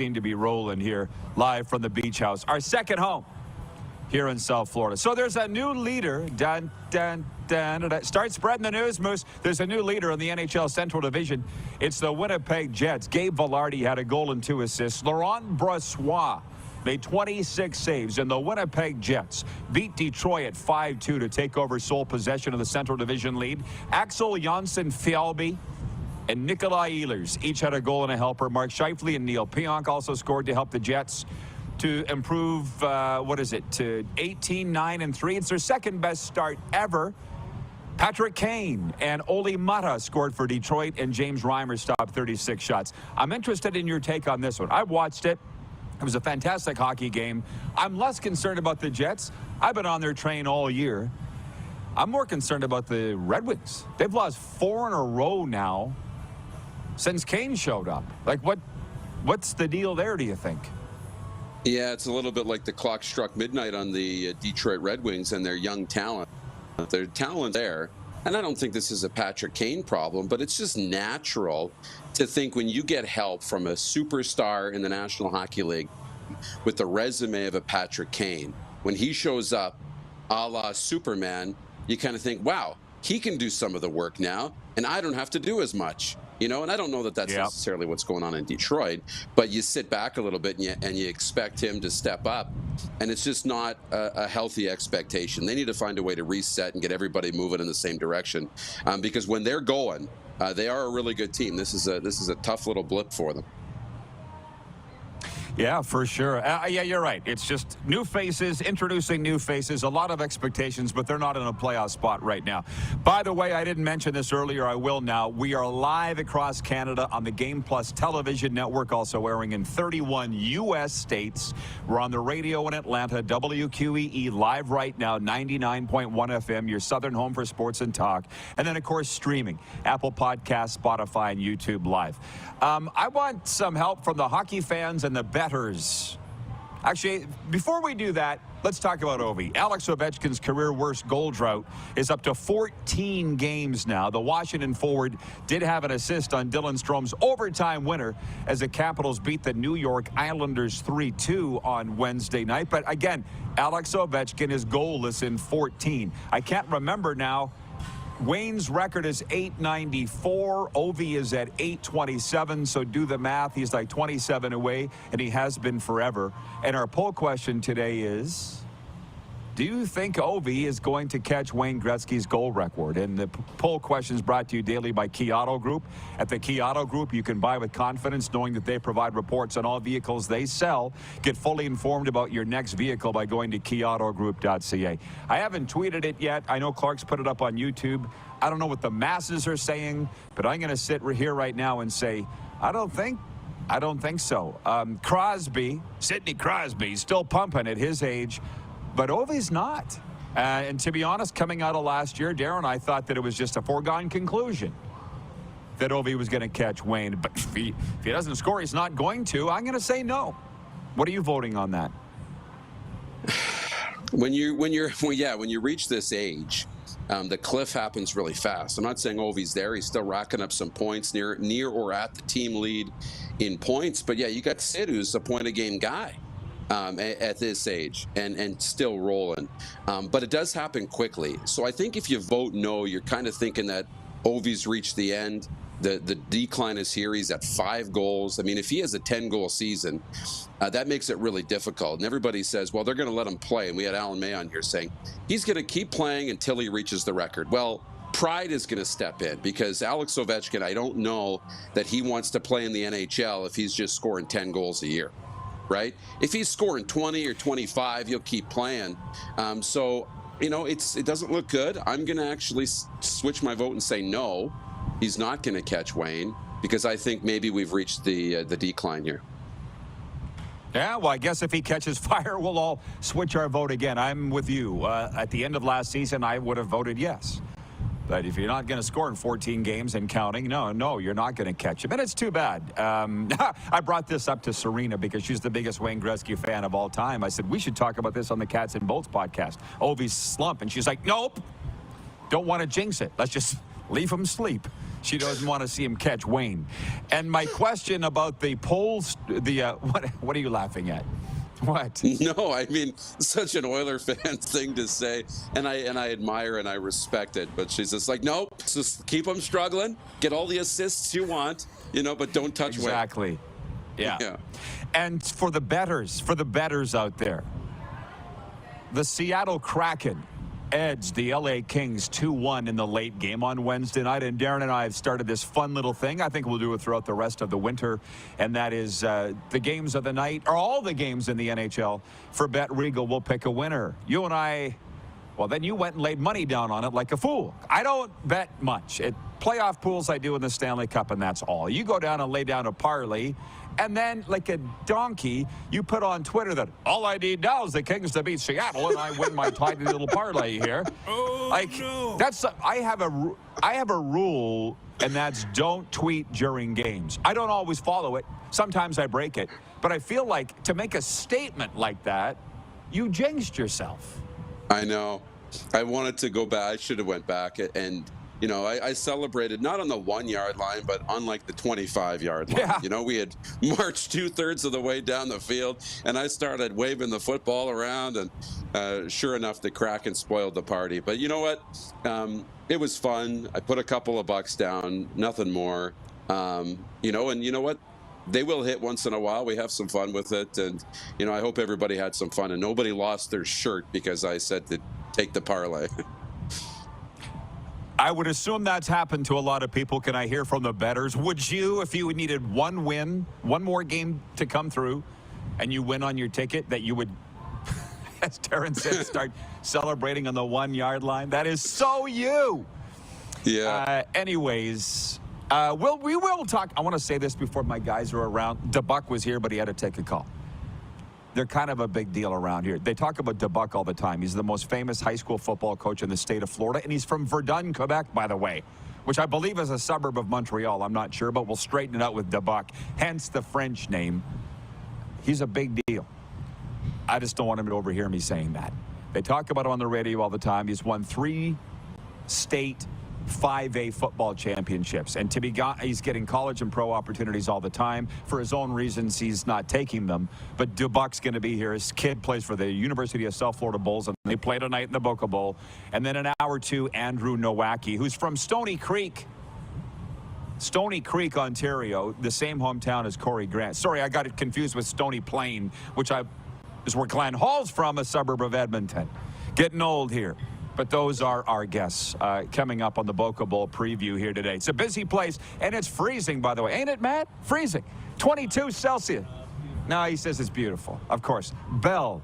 to be rolling here live from the Beachouse, our second home here in South Florida. So there's a new leader. Start spreading the news, Moose. There's a new leader in the NHL Central Division. It's the Winnipeg Jets. Gabe Vilardi had a goal and 2 assists. Laurent Brossoit made 26 saves, and the Winnipeg Jets beat Detroit at 5-2 to take over sole possession of the Central Division lead. Axel Jonsson-Fjällby and Nikolai Ehlers each had a goal and a helper. Mark Scheifele and Neil Pionk also scored to help the Jets to improve, to 18-9-3. It's their second best start ever. Patrick Kane and Oli Mata scored for Detroit, and James Reimer stopped 36 shots. I'm interested in your take on this one. I watched it. It was a fantastic hockey game. I'm less concerned about the Jets. I've been on their train all year. I'm more concerned about the Red Wings. They've lost 4 in a row now since Kane showed up. Like, what's the deal there, do you think? Yeah, it's a little bit like the clock struck midnight on the Detroit Red Wings and their young talent. Their talent there, and I don't think this is a Patrick Kane problem, but it's just natural to think when you get help from a superstar in the National Hockey League with the resume of a Patrick Kane, when he shows up a la Superman, you kind of think, wow, he can do some of the work now, and I don't have to do as much. You know, and I don't know that that's necessarily what's going on in Detroit, but you sit back a little bit and you expect him to step up, and it's just not a healthy expectation. They need to find a way to reset and get everybody moving in the same direction, because when they're going, they are a really good team. This is a tough little blip for them. Yeah, for sure. Yeah, you're right. It's just new faces, introducing new faces, a lot of expectations, but they're not in a playoff spot right now. By the way, I didn't mention this earlier. I will now. We are live across Canada on the Game Plus television network, also airing in 31 U.S. states. We're on the radio in Atlanta, WQEE, live right now, 99.1 FM, your southern home for sports and talk. And then, of course, streaming, Apple Podcasts, Spotify, and YouTube Live. I want some help from the hockey fans and the bettors. Actually, before we do that, let's talk about Ovi. Alex Ovechkin's career worst goal drought is up to 14 games now. The Washington forward did have an assist on Dylan Strome's overtime winner as the Capitals beat the New York Islanders 3-2 on Wednesday night. But again, Alex Ovechkin is goalless in 14. I can't remember now. Wayne's record is 894. Ovi is at 827. So do the math. He's like 27 away, and he has been forever. And our poll question today is, do you think Ovi is going to catch Wayne Gretzky's goal record? And the poll question is brought to you daily by Key Auto Group. At the Key Auto Group, you can buy with confidence, knowing that they provide reports on all vehicles they sell. Get fully informed about your next vehicle by going to keyautogroup.ca. I haven't tweeted it yet. I know Clark's put it up on YouTube. I don't know what the masses are saying, but I'm going to sit here right now and say, I don't think so. Sidney Crosby, still pumping at his age. But Ovi's not. And to be honest, coming out of last year, Darren, I thought that it was just a foregone conclusion that Ovi was going to catch Wayne. But if he doesn't score, he's not going to. I'm going to say no. What are you voting on that? When you reach this age, the cliff happens really fast. I'm not saying Ovi's there. He's still racking up some points near or at the team lead in points. But yeah, you got Sid, who's a point-a-game guy. At this age and still rolling. But it does happen quickly. So I think if you vote no, you're kind of thinking that Ovi's reached the end. The decline is here. He's at 5 goals. I mean, if he has a 10-goal season, that makes it really difficult. And everybody says, well, they're going to let him play. And we had Alan May on here saying he's going to keep playing until he reaches the record. Well, pride is going to step in because Alex Ovechkin, I don't know that he wants to play in the NHL if he's just scoring 10 goals a year. Right? If he's scoring 20 or 25, he'll keep playing. So, you know, it doesn't look good. I'm going to actually switch my vote and say no, he's not going to catch Wayne because I think maybe we've reached the decline here. Yeah, well, I guess if he catches fire, we'll all switch our vote again. I'm with you. At the end of last season, I would have voted yes. But if you're not going to score in 14 games and counting, no, you're not going to catch him. And it's too bad. I brought this up to Serena because she's the biggest Wayne Gretzky fan of all time. I said, we should talk about this on the Cats and Bolts podcast, Ovi's slump. And she's like, nope, don't want to jinx it. Let's just leave him sleep. She doesn't want to see him catch Wayne. And my question about the polls, what are you laughing at? What? No, I mean, such an Oiler fan thing to say, and I admire and I respect it. But she's just like, nope, just keep them struggling, get all the assists you want, but don't touch Wayne. Exactly. Yeah. And for the bettors out there, the Seattle Kraken edged the LA Kings 2-1 in the late game on Wednesday night. And Darren and I have started this fun little thing. I think we'll do it throughout the rest of the winter. And that is the games of the night, or all the games in the NHL. For Bet Regal, we'll pick a winner. You and I, well, then you went and laid money down on it like a fool. I don't bet much. Playoff pools I do in the Stanley Cup, and that's all. You go down and lay down a parlay, and then, like a donkey, you put on Twitter that all I need now is the Kings to beat Seattle, and I win my tiny little parlay here. That's I have a rule, and that's don't tweet during games. I don't always follow it. Sometimes I break it, but I feel like to make a statement like that, you jinxed yourself. I know. I wanted to go back. I should have went back and. I celebrated not on the 1 yard line, but on like the 25-yard line. Yeah. We had marched 2/3 of the way down the field, and I started waving the football around, and sure enough, the Kraken spoiled the party. But you know what? It was fun. I put a couple of bucks down, nothing more. And you know what? They will hit once in a while. We have some fun with it, and I hope everybody had some fun, and nobody lost their shirt because I said to take the parlay. I would assume that's happened to a lot of people. Can I hear from the bettors? Would you, if you needed one win, one more game to come through, and you win on your ticket, that you would, as Darren said, start celebrating on the 1 yard line? That is so you. Yeah. Anyways, we will talk. I want to say this before my guys are around. Dubuc was here, but he had to take a call. They're kind of a big deal around here. They talk about Dubuc all the time. He's the most famous high school football coach in the state of Florida, and he's from Verdun, Quebec, by the way, which I believe is a suburb of Montreal. I'm not sure, but we'll straighten it out with Dubuc, hence the French name. He's a big deal. I just don't want him to overhear me saying that. They talk about him on the radio all the time. He's won 3 state 5A football championships, and he's getting college and pro opportunities all the time. For his own reasons, he's not taking them, but Dubuc's going to be here. His kid plays for the University of South Florida Bulls, and they play tonight in the Boca Bowl. And then an hour or two, Andrew Nowacki, who's from Stony Creek, Ontario, the same hometown as Corey Grant. Sorry, I got it confused with Stony Plain, which is where Glen Hall's from, a suburb of Edmonton. Getting old here. But those are our guests coming up on the Boca Bowl preview here today. It's a busy place, and it's freezing, by the way. Ain't it, Matt? Freezing. 22 Celsius. No, he says it's beautiful. Of course. Belle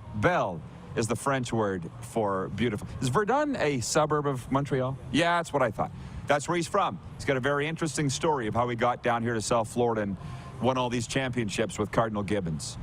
is the French word for beautiful. Is Verdun a suburb of Montreal? Yeah, that's what I thought. That's where he's from. He's got a very interesting story of how he got down here to South Florida and won all these championships with Cardinal Gibbons.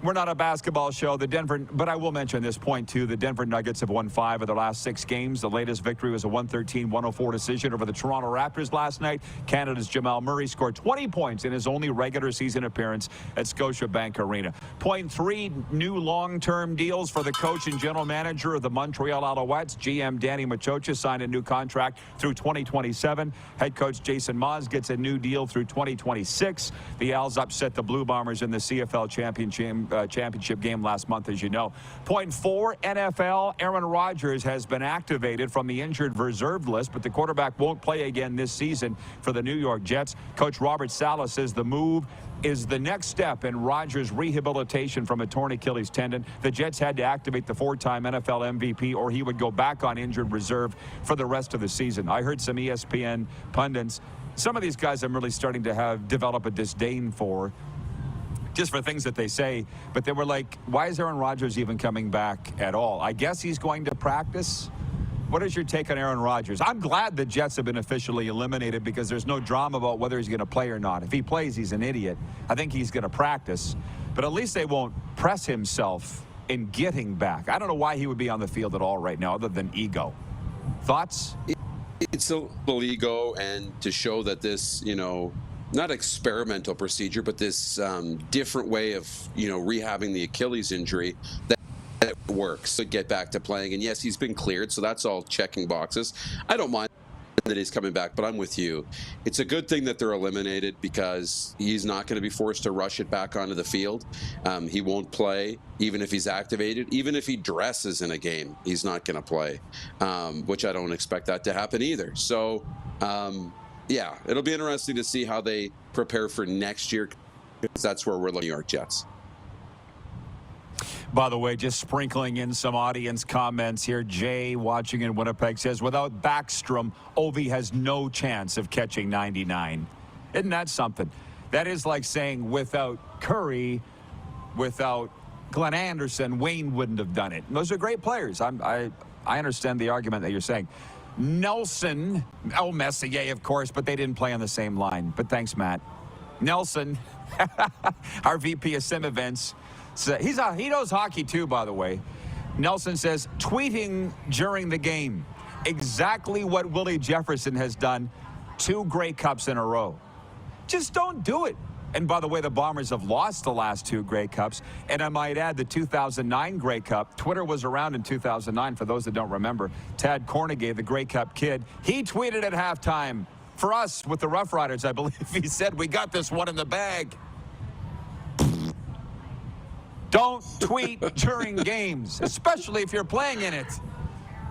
We're not a basketball show. But I will mention this point, too. The Denver Nuggets have won 5 of their last 6 games. The latest victory was a 113-104 decision over the Toronto Raptors last night. Canada's Jamal Murray scored 20 points in his only regular season appearance at Scotiabank Arena. 3 new long-term deals for the coach and general manager of the Montreal Alouettes. GM Danny Machocha signed a new contract through 2027. Head coach Jason Maas gets a new deal through 2026. The Owls upset the Blue Bombers in the CFL championship game last month, as you know. 4, NFL, Aaron Rodgers has been activated from the injured reserve list, but the quarterback won't play again this season for the New York Jets. Coach Robert Saleh says the move is the next step in Rodgers' rehabilitation from a torn Achilles tendon. The Jets had to activate the 4-time NFL MVP, or he would go back on injured reserve for the rest of the season. I heard some ESPN pundits. Some of these guys I'm really starting to develop a disdain for, just for things that they say, but they were like, why is Aaron Rodgers even coming back at all? I guess he's going to practice. What is your take on Aaron Rodgers? I'm glad the Jets have been officially eliminated because there's no drama about whether he's going to play or not. If he plays, he's an idiot. I think he's going to practice, but at least they won't press himself in getting back. I don't know why he would be on the field at all right now other than ego. Thoughts? It's a little ego, and to show that this, not experimental procedure, but this different way of, rehabbing the Achilles injury that works to get back to playing. And yes, he's been cleared, so that's all checking boxes. I don't mind that he's coming back, but I'm with you. It's a good thing that they're eliminated because he's not going to be forced to rush it back onto the field. He won't play even if he's activated. Even if he dresses in a game, he's not going to play, which I don't expect that to happen either. So, yeah, it'll be interesting to see how they prepare for next year, because that's where we're looking at New York Jets. By the way, just sprinkling in some audience comments here. Jay, watching in Winnipeg, says, without Backstrom, Ovi has no chance of catching 99. Isn't that something? That is like saying without Curry, without Glenn Anderson, Wayne wouldn't have done it. Those are great players. I understand the argument that you're saying. Nelson, Messier, of course, but they didn't play on the same line. But thanks, Matt. Nelson, our VP of Sim Events, so he knows hockey too, by the way. Nelson says, tweeting during the game, exactly what Willie Jefferson has done 2 Grey Cups in a row. Just don't do it. And by the way, the Bombers have lost the last 2 Grey Cups. And I might add the 2009 Grey Cup. Twitter was around in 2009, for those that don't remember. Tad Cornegay, the Grey Cup kid, he tweeted at halftime, for us with the Rough Riders, I believe he said, we got this one in the bag. Don't tweet during games, especially if you're playing in it.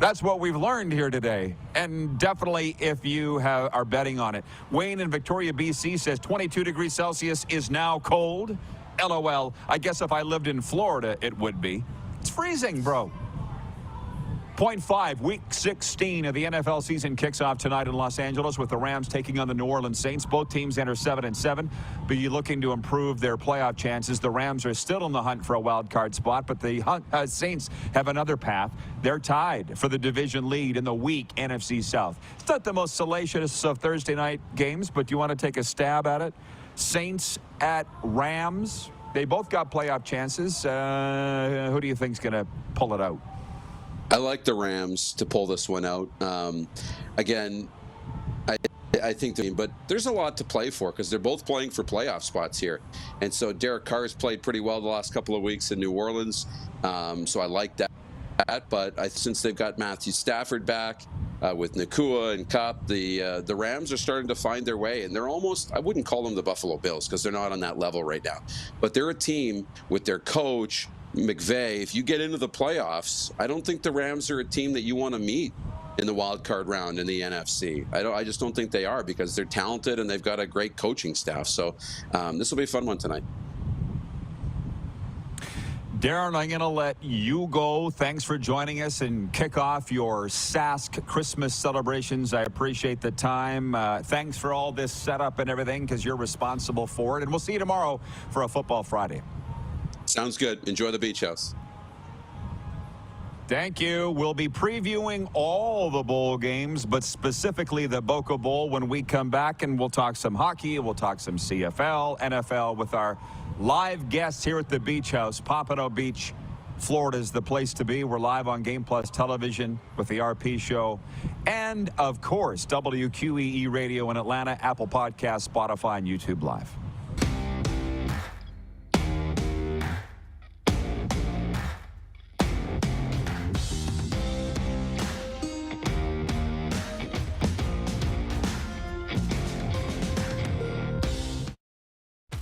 That's what we've learned here today, and definitely if you are betting on it. Wayne in Victoria, BC says 22 degrees Celsius is now cold. LOL. I guess if I lived in Florida, it would be. It's freezing, bro. Point 5, Week 16 of the NFL season kicks off tonight in Los Angeles with the Rams taking on the New Orleans Saints. Both teams enter 7-7, be looking to improve their playoff chances. The Rams are still in the hunt for a wild card spot, but the Saints have another path. They're tied for the division lead in the weak NFC South. It's not the most salacious of Thursday night games, but do you want to take a stab at it? Saints at Rams. They both got playoff chances. Who do you think's going to pull it out? I like the Rams to pull this one out. Again, I think, but there's a lot to play for because they're both playing for playoff spots here. And so Derek Carr's played pretty well the last couple of weeks in New Orleans. So I like that. But since they've got Matthew Stafford back with Nakua and Cup, the Rams are starting to find their way. And they're almost, I wouldn't call them the Buffalo Bills because they're not on that level right now. But they're a team with their coach, McVay. If you get into the playoffs, I don't think the Rams are a team that you want to meet in the wild card round in the NFC. I just don't think they are because they're talented and they've got a great coaching staff. So this will be a fun one tonight. Darren, I'm going to let you go. Thanks for joining us and kick off your Sask Christmas celebrations. I appreciate the time. Thanks for all this setup and everything because you're responsible for it. And we'll see you tomorrow for a Football Friday. Sounds good. Enjoy the beach house. Thank you. We'll be previewing all the bowl games, but specifically the Boca Bowl when we come back, and we'll talk some hockey, we'll talk some CFL, NFL with our live guests here at the Beach House. Pompano Beach, Florida is the place to be. We're live on Game Plus Television with the RPShow, and of course, WQEE Radio in Atlanta, Apple Podcasts, Spotify, and YouTube Live.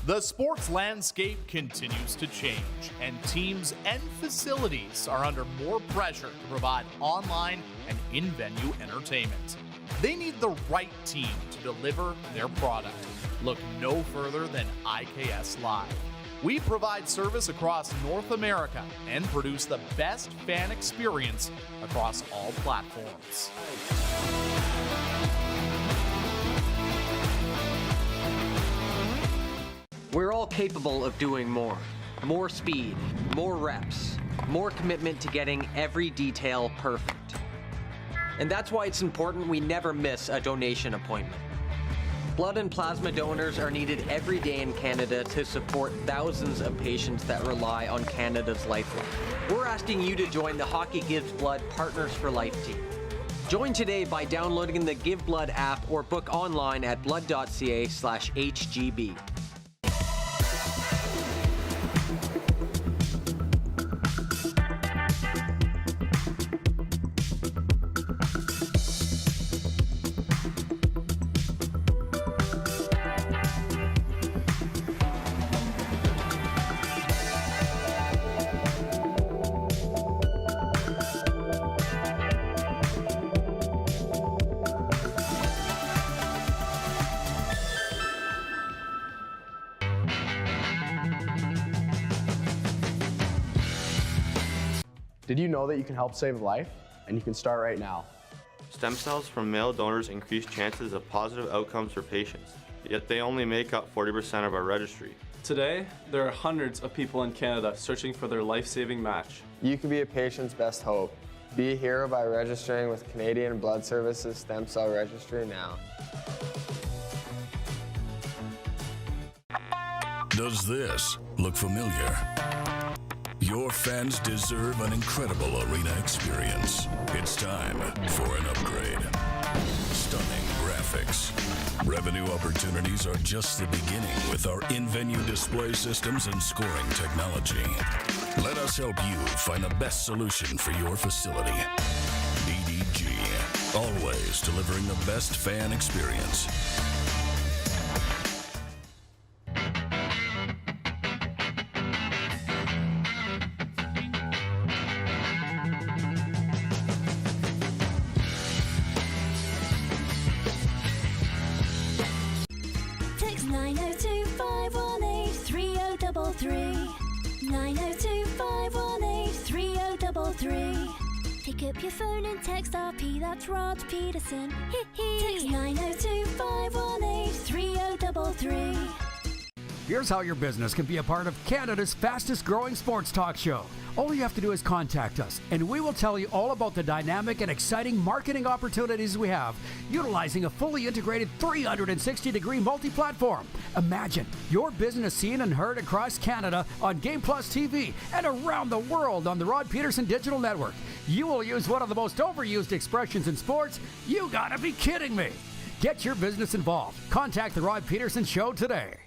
The sports landscape continues to change, and teams and facilities are under more pressure to provide online and in-venue entertainment. They need the right team to deliver their product. Look no further than IKS Live. We provide service across North America and produce the best fan experience across all platforms. We're all capable of doing more. More speed, more reps, more commitment to getting every detail perfect. And that's why it's important we never miss a donation appointment. Blood and plasma donors are needed every day in Canada to support thousands of patients that rely on Canada's lifeline. We're asking you to join the Hockey Gives Blood Partners for Life team. Join today by downloading the Give Blood app or book online at blood.ca/HGB. Did you know that you can help save a life? And you can start right now. Stem cells from male donors increase chances of positive outcomes for patients, yet they only make up 40% of our registry. Today, there are hundreds of people in Canada searching for their life-saving match. You can be a patient's best hope. Be a hero by registering with Canadian Blood Services Stem Cell Registry now. Does this look familiar? Your fans deserve an incredible arena experience. It's time for an upgrade. Stunning graphics. Revenue opportunities are just the beginning with our in-venue display systems and scoring technology. Let us help you find the best solution for your facility. DDG, always delivering the best fan experience. Text 902-518-3033. 902-518-3033. Pick up your phone and text RP, that's Rod Pedersen. Text 902-518-3033. Here's how your business can be a part of Canada's fastest growing sports talk show. All you have to do is contact us, and we will tell you all about the dynamic and exciting marketing opportunities we have, utilizing a fully integrated 360-degree multi-platform. Imagine your business seen and heard across Canada on Game Plus TV and around the world on the Rod Pedersen Digital Network. You will use one of the most overused expressions in sports. You gotta be kidding me. Get your business involved. Contact the Rod Pedersen Show today.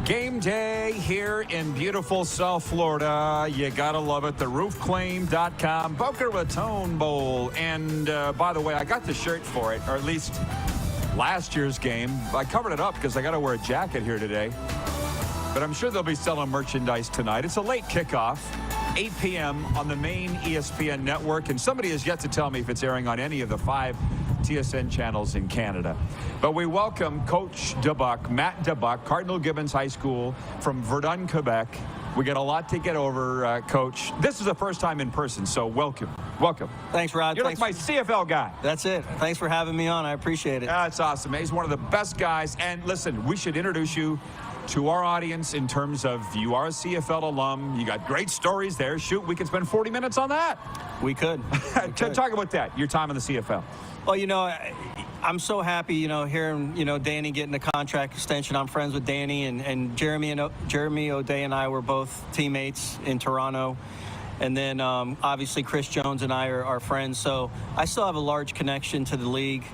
Game day here in beautiful South Florida. You gotta love it. TheRoofClaim.com Boca Raton Bowl. And by the way, I got the shirt for it, or at least last year's game. I covered it up because I gotta wear a jacket here today. But I'm sure they'll be selling merchandise tonight. It's a late kickoff, 8 p.m. on the main ESPN network. And somebody has yet to tell me if it's airing on any of the 5 TSN channels in Canada. But we welcome Coach Dubuc, Matt Dubuc, Cardinal Gibbons High School from Verdun, Quebec. We got a lot to get over, Coach. This is the first time in person, so welcome. Welcome. Thanks, Rod. You're like my CFL guy. That's it. Thanks for having me on. I appreciate it. That's awesome. He's one of the best guys. And listen, we should introduce you to our audience in terms of you are a CFL alum. You got great stories there. Shoot, we could spend 40 minutes on that. We could. Talk about that, your time in the CFL. Well, you know, I'm so happy, you know, hearing, you know, Danny getting a contract extension. I'm friends with Danny, and Jeremy O'Day and I were both teammates in Toronto. And then obviously Chris Jones and I are friends. So I still have a large connection to the league.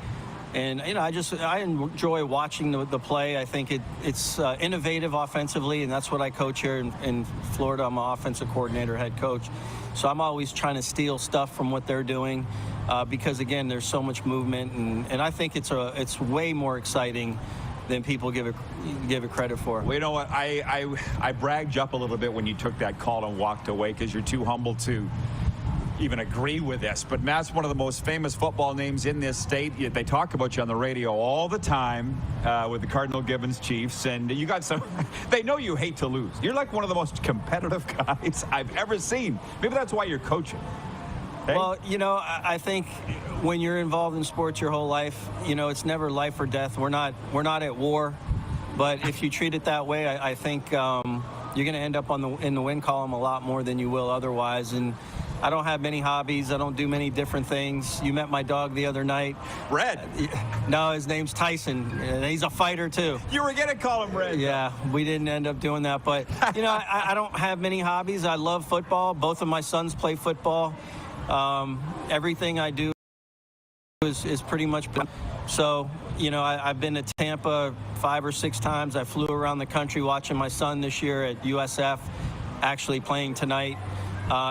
And, you know, I enjoy watching the play. I think it's innovative offensively, and that's what I coach here in Florida. I'm an offensive coordinator, head coach. So I'm always trying to steal stuff from what they're doing because, again, there's so much movement. And I think it's way more exciting than people give it credit for. Well, you know what? I bragged you up a little bit when you took that call and walked away because you're too humble to even agree with this, but Matt's one of the most famous football names in this state. They talk about you on the radio all the time with the Cardinal Gibbons Chiefs, and you got some they know you hate to lose. You're like one of the most competitive guys I've ever seen. Maybe that's why you're coaching. Hey? Well, you know, I think when you're involved in sports your whole life, you know, it's never life or death. We're not at war, but if you treat it that way, I think you're going to end up in the win column a lot more than you will otherwise. And I don't have many hobbies. I don't do many different things. You met my dog the other night. Red? No, his name's Tyson. And he's a fighter, too. You were going to call him Red. Yeah, we didn't end up doing that. But, you know, I don't have many hobbies. I love football. Both of my sons play football. Everything I do is pretty much. So, you know, I've been to Tampa 5 or 6 times. I flew around the country watching my son this year at USF, actually playing tonight.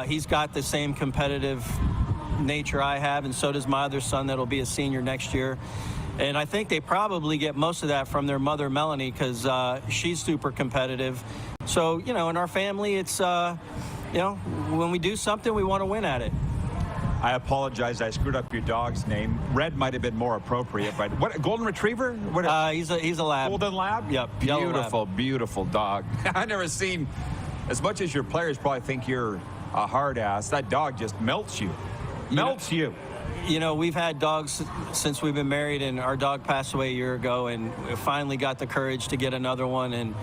He's got the same competitive nature I have, and so does my other son that'll be a senior next year. And I think they probably get most of that from their mother, Melanie, because she's super competitive. So, you know, in our family, it's, you know, when we do something, we want to win at it. I apologize. I screwed up your dog's name. Red might have been more appropriate, but what? Golden Retriever? What? He's a lab. Golden Lab? Yep. Beautiful, beautiful dog. I've never seen, as much as your players probably think you're a hard ass, that dog just melts you. Melts you. You know, we've had dogs since we've been married, and our dog passed away a year ago, and we finally got the courage to get another one. And,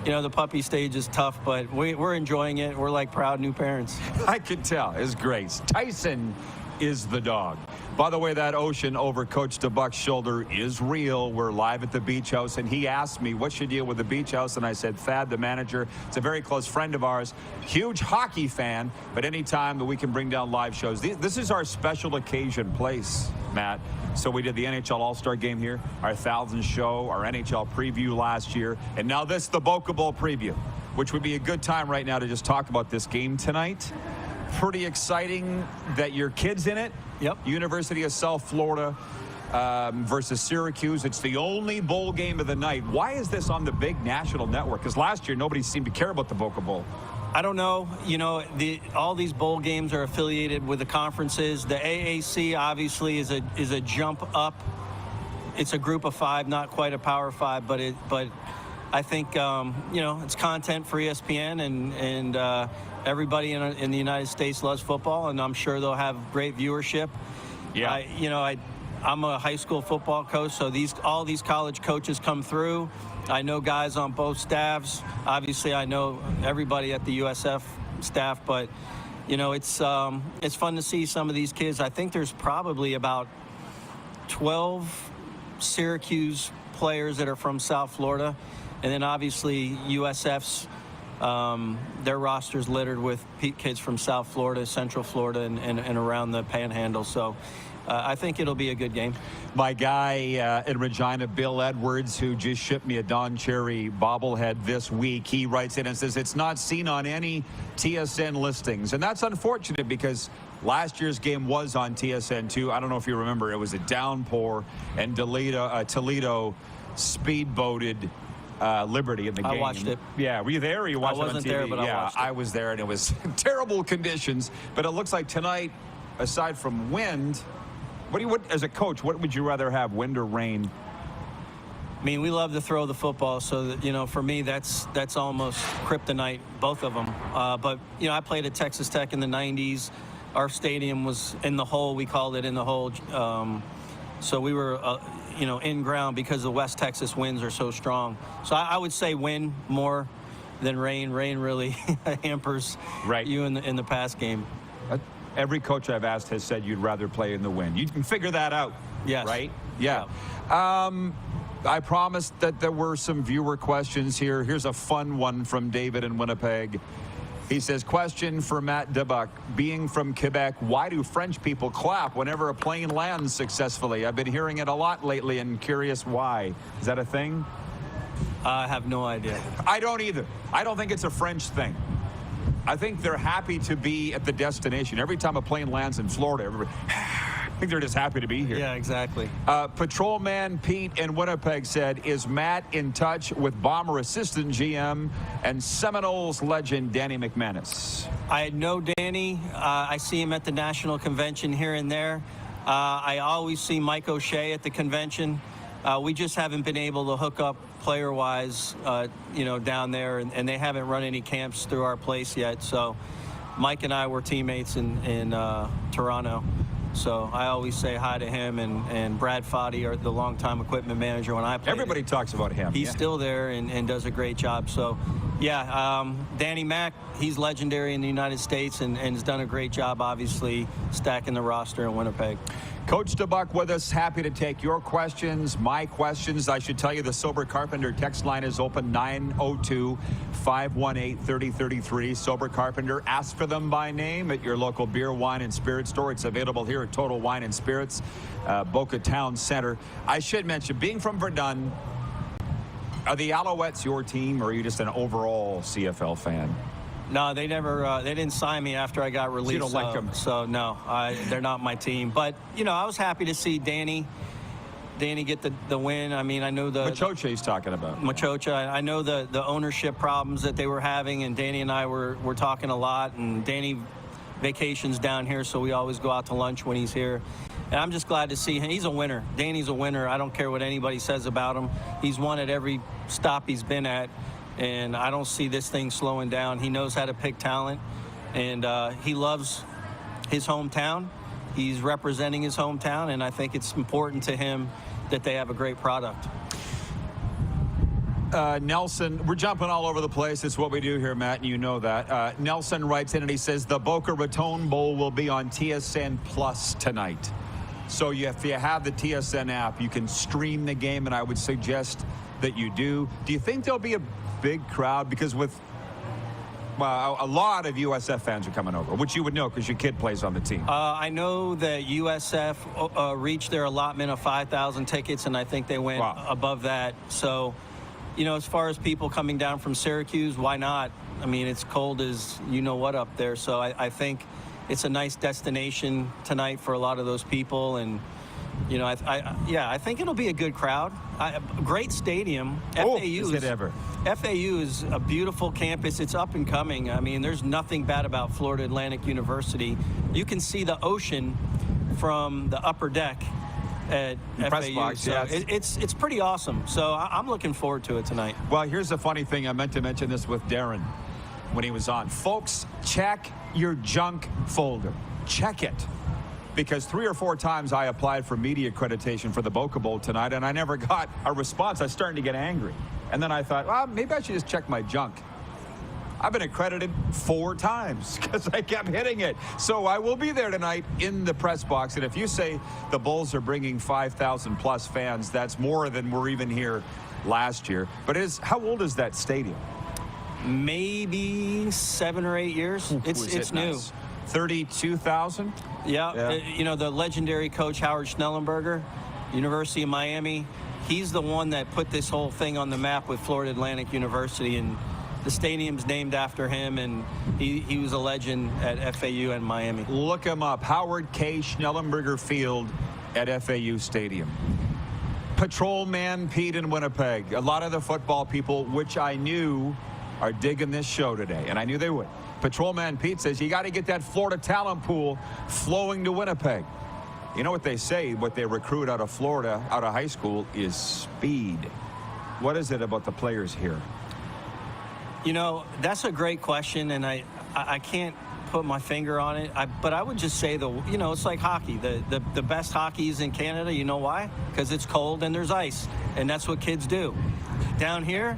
you know, the puppy stage is tough, but we're enjoying it. We're like proud new parents. I can tell. It's Grace. Tyson is the dog. By the way, that ocean over Coach Dubuc's shoulder is real. We're live at the Beachouse, and he asked me, what's your deal with the Beachouse? And I said, Thad, the manager, it's a very close friend of ours, huge hockey fan, but anytime that we can bring down live shows, this is our special occasion place, Matt. So we did the NHL All-Star Game here, our 1000th show, our NHL preview last year, and now this, the Boca Bowl preview, which would be a good time right now to just talk about this game tonight. Pretty exciting that your kid's in it. Yep. University of South Florida versus Syracuse. It's the only bowl game of the night. Why is this on the big national network? Because last year, nobody seemed to care about the Boca Bowl. I don't know. You know, all these bowl games are affiliated with the conferences. The AAC obviously is a jump up. It's a group of 5, not quite a Power 5, but I think you know, it's content for ESPN, and everybody in the United States loves football, and I'm sure they'll have great viewership. Yeah. I'm a high school football coach, so all these college coaches come through. I know guys on both staffs. Obviously, I know everybody at the USF staff, but you know, it's fun to see some of these kids. I think there's probably about 12 Syracuse players that are from South Florida, and then obviously USF's their roster's littered with kids from South Florida, Central Florida, and around the Panhandle. So I think it'll be a good game. My guy in Regina, Bill Edwards, who just shipped me a Don Cherry bobblehead this week, he writes in and says it's not seen on any TSN listings. And that's unfortunate because last year's game was on TSN too. I don't know if you remember, it was a downpour, and Toledo speedboated Liberty in the game. I watched it. Yeah, were you there or you watched it on TV? I wasn't there, but I watched it. I was there, and it was terrible conditions. But it looks like tonight, aside from wind, what as a coach, what would you rather have, wind or rain? I mean, we love to throw the football, so that, you know, for me, that's almost kryptonite, both of them. But you know, I played at Texas Tech in the '90s. Our stadium was in the hole. We called it in the hole. So we were, you know, in ground because the West Texas winds are so strong. So I would say wind more than rain. Rain really hampers you in the pass game. Every coach I've asked has said you'd rather play in the wind. You can figure that out. Yes. Right? Yeah. I promised that there were some viewer questions here. Here's a fun one from David in Winnipeg. He says, question for Matt Dubuc. Being from Quebec, why do French people clap whenever a plane lands successfully? I've been hearing it a lot lately and curious why. Is that a thing? I have no idea. I don't either. I don't think it's a French thing. I think they're happy to be at the destination. Every time a plane lands in Florida, everybody, I think they're just happy to be here. Yeah, exactly. Patrolman Pete in Winnipeg said, is Matt in touch with Bomber assistant GM and Seminoles legend Danny McManus? I know Danny. I see him at the national convention here and there. I always see Mike O'Shea at the convention. We just haven't been able to hook up player-wise, you know, down there, and they haven't run any camps through our place yet. So Mike and I were teammates in Toronto. So I always say hi to him, and Brad Foddy, the longtime equipment manager when I played. Everybody talks about him. He's still there and does a great job. So, yeah, Danny Mack, he's legendary in the United States and has done a great job, obviously, stacking the roster in Winnipeg. Coach Dubuc with us. Happy to take your questions, my questions. I should tell you the Sober Carpenter text line is open, 902-518-3033. Sober Carpenter, ask for them by name at your local beer, wine, and spirit store. It's available here at Total Wine and Spirits, Boca Town Center. I should mention, being from Verdun, are the Alouettes your team, or are you just an overall CFL fan? No, they never. They didn't sign me after I got released. So you don't like them? So no, they're not my team. But you know, I was happy to see Danny get the win. I mean, I know the Machocha he's talking about. Machocha. I know the ownership problems that they were having, and Danny and I were talking a lot. And Danny vacations down here, so we always go out to lunch when he's here. And I'm just glad to see him. He's a winner. Danny's a winner. I don't care what anybody says about him. He's won at every stop he's been at, and I don't see this thing slowing down. He knows how to pick talent, and he loves his hometown. He's representing his hometown, and I think it's important to him that they have a great product. Nelson, we're jumping all over the place. It's what we do here, Matt, and you know that. Nelson writes in and he says, the Boca Raton Bowl will be on TSN Plus tonight. So if you have the TSN app, you can stream the game, and I would suggest that you do. Do you think there'll be a big crowd? Because with a lot of USF fans are coming over, which you would know because your kid plays on the team. I know that USF reached their allotment of 5,000 tickets, and I think they went above that. So, you know, as far as people coming down from Syracuse, why not? I mean, it's cold as you know what up there. So I think it's a nice destination tonight for a lot of those people. And, you know, I think it'll be a good crowd. Great stadium. FAU is a beautiful campus. It's up and coming. I mean, there's nothing bad about Florida Atlantic University. You can see the ocean from the upper deck at press FAU. box, so yeah. it's pretty awesome. So I'm looking forward to it tonight. Well, here's the funny thing. I meant to mention this with Darren when he was on. Folks, check your junk folder. Check it. Because 3 or 4 times I applied for media accreditation for the Boca Bowl tonight, and I never got a response. I was starting to get angry. And then I thought, well, maybe I should just check my junk. I've been accredited 4 times because I kept hitting it. So I will be there tonight in the press box. And if you say the Bulls are bringing 5,000 plus fans, that's more than were even here last year. But how old is that stadium? Maybe 7 or 8 years. It's new. Nice. 32,000? Yeah. You know, the legendary coach Howard Schnellenberger, University of Miami, he's the one that put this whole thing on the map with Florida Atlantic University, and the stadium's named after him, and he was a legend at FAU and Miami. Look him up. Howard K. Schnellenberger Field at FAU Stadium. Patrolman Pete in Winnipeg. A lot of the football people, which I knew are digging this show today, and I knew they would. Patrolman Pete says you got to get that Florida talent pool flowing to Winnipeg. You know what they say, what they recruit out of Florida, out of high school, is speed. What is it about the players here? You know, that's a great question, and I can't put my finger on it. But I would just say, you know, it's like hockey. The best hockey is in Canada. You know why? Because it's cold and there's ice, and that's what kids do. Down here,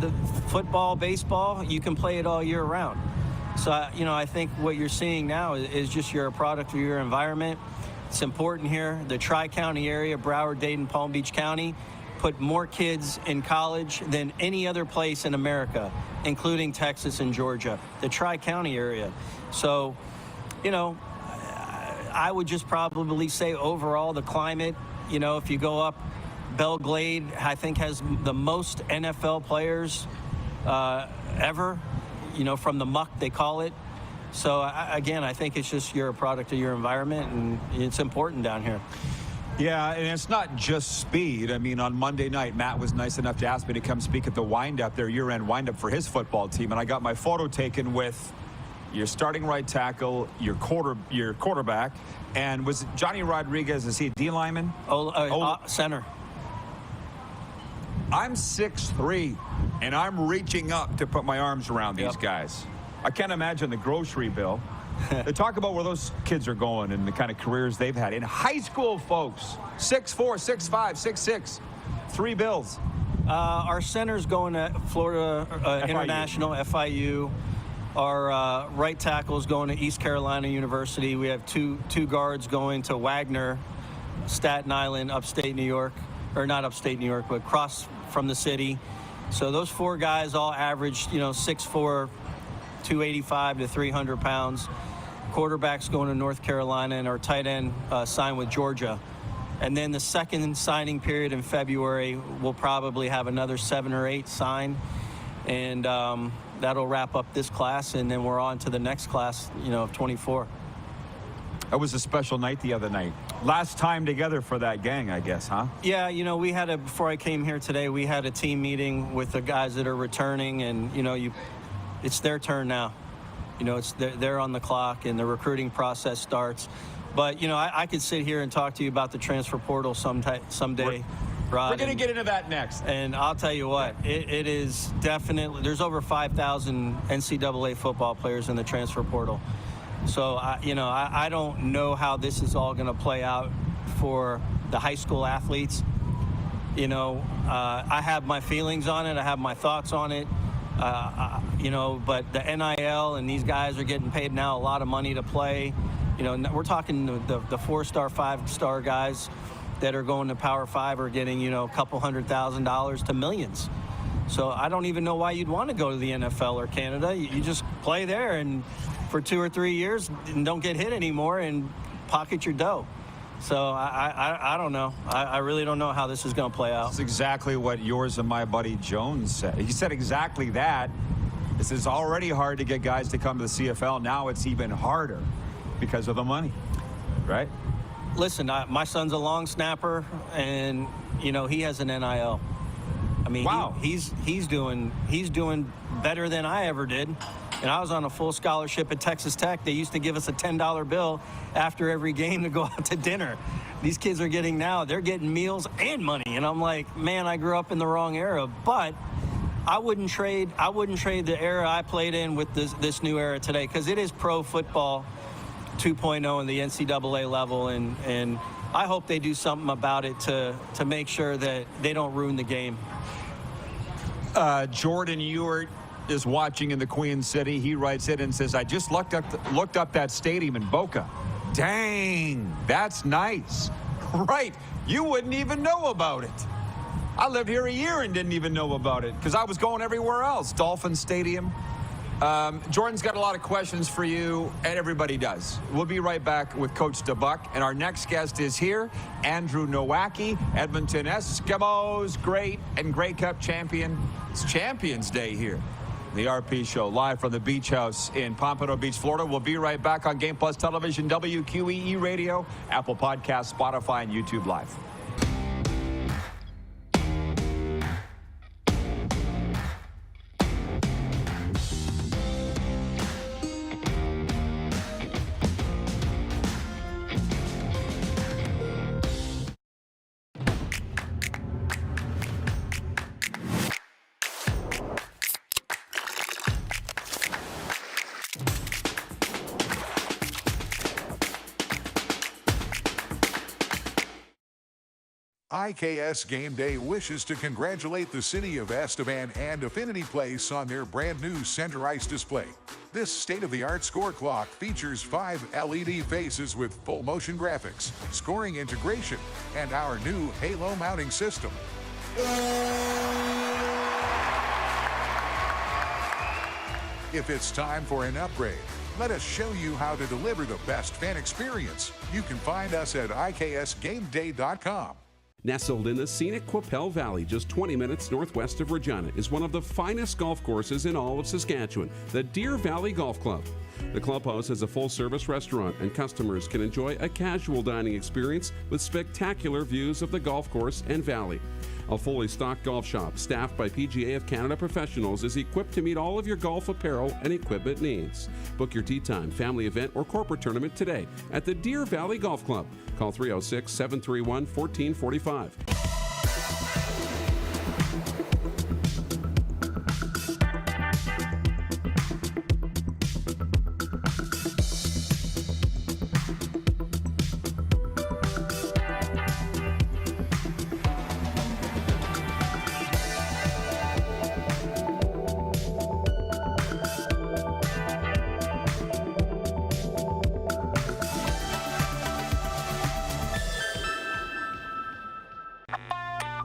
the football, baseball, you can play it all year round. So, you know, I think what you're seeing now is just you're a product of your environment. It's important here. The Tri-County area, Broward, Dayton, Palm Beach County, put more kids in college than any other place in America, including Texas and Georgia, the Tri-County area. So, you know, I would just probably say overall the climate, you know, if you go up, Belle Glade, I think, has the most NFL players ever, you know, from the muck, they call it. So, again, I think it's just you're a product of your environment, and it's important down here. Yeah, and it's not just speed. I mean, on Monday night, Matt was nice enough to ask me to come speak at the wind-up, their year-end wind-up for his football team, and I got my photo taken with your starting right tackle, your quarterback, and was Johnny Rodriguez, is he a D lineman? Center. I'm 6'3", and I'm reaching up to put my arms around these guys. I can't imagine the grocery bill. They talk about where those kids are going and the kind of careers they've had. In high school, folks, 6'4", 6'5", 6'6", 3 bills. Our center's going to Florida International, FIU. Our right tackle's going to East Carolina University. We have two guards going to Wagner, Staten Island, upstate New York. Or not upstate New York, but across from the city. So those 4 guys all averaged, you know, 6'4", 285 to 300 pounds. Quarterback's going to North Carolina, and our tight end signed with Georgia. And then the second signing period in February, we'll probably have another 7 or 8 signed. And that'll wrap up this class, and then we're on to the next class, you know, of 24. It was a special night the other night. Last time together for that gang, I guess, huh? Yeah, you know, we had before I came here today, we had a team meeting with the guys that are returning, and, you know, it's their turn now. they're on the clock and the recruiting process starts. But, I could sit here and talk to you about the transfer portal someday, Rod. We're going to get into that next. And I'll tell you what, it is definitely, there's over 5,000 NCAA football players in the transfer portal. So, I don't know how this is all going to play out for the high school athletes. I have my feelings on it. I have my thoughts on it. But the NIL and these guys are getting paid now a lot of money to play. We're talking the 4-star, 5-star guys that are going to Power 5 are getting, a couple $100,000 to millions. So I don't even know why you'd want to go to the NFL or Canada. You just play there and for 2 or 3 years and don't get hit anymore and pocket your dough. So I don't know. I really don't know how this is going to play out. That's exactly what yours and my buddy Jones said. He said exactly that. This is already hard to get guys to come to the CFL. Now it's even harder because of the money, right? Listen, my son's a long snapper, and he has an NIL. I mean, wow. He's doing better than I ever did. And I was on a full scholarship at Texas Tech. They used to give us a $10 bill after every game to go out to dinner. These kids are getting they're getting meals and money. And I'm like, man, I grew up in the wrong era. But I wouldn't trade the era I played in with this new era today, because it is pro football 2.0 in the NCAA level, and I hope they do something about it to make sure that they don't ruin the game. Jordan Ewart is watching in the Queen City. He writes in and says, I just looked up that stadium in Boca. Dang, that's nice. Right, you wouldn't even know about it. I lived here a year and didn't even know about it because I was going everywhere else. Dolphin Stadium. Jordan's got a lot of questions for you, and everybody does. We'll be right back with Coach Dubuc, and our next guest is here, Andrew Nowacki, Edmonton Eskimos, great and Grey Cup champion. It's Champions Day here. The RPShow, live from the Beachouse in Pompano Beach, Florida. We'll be right back on Game Plus Television, WQEE Radio, Apple Podcasts, Spotify, and YouTube Live. IKS Game Day wishes to congratulate the city of Estevan and Affinity Place on their brand new center ice display. This state-of-the-art score clock features 5 LED faces with full motion graphics, scoring integration, and our new Halo mounting system. If it's time for an upgrade, let us show you how to deliver the best fan experience. You can find us at IKSGameDay.com. Nestled in the scenic Qu'Appelle Valley, just 20 minutes northwest of Regina, is one of the finest golf courses in all of Saskatchewan, the Deer Valley Golf Club. The clubhouse has a full-service restaurant, and customers can enjoy a casual dining experience with spectacular views of the golf course and valley. A fully stocked golf shop, staffed by PGA of Canada professionals, is equipped to meet all of your golf apparel and equipment needs. Book your tee time, family event, or corporate tournament today at the Deer Valley Golf Club. Call 306-731-1445.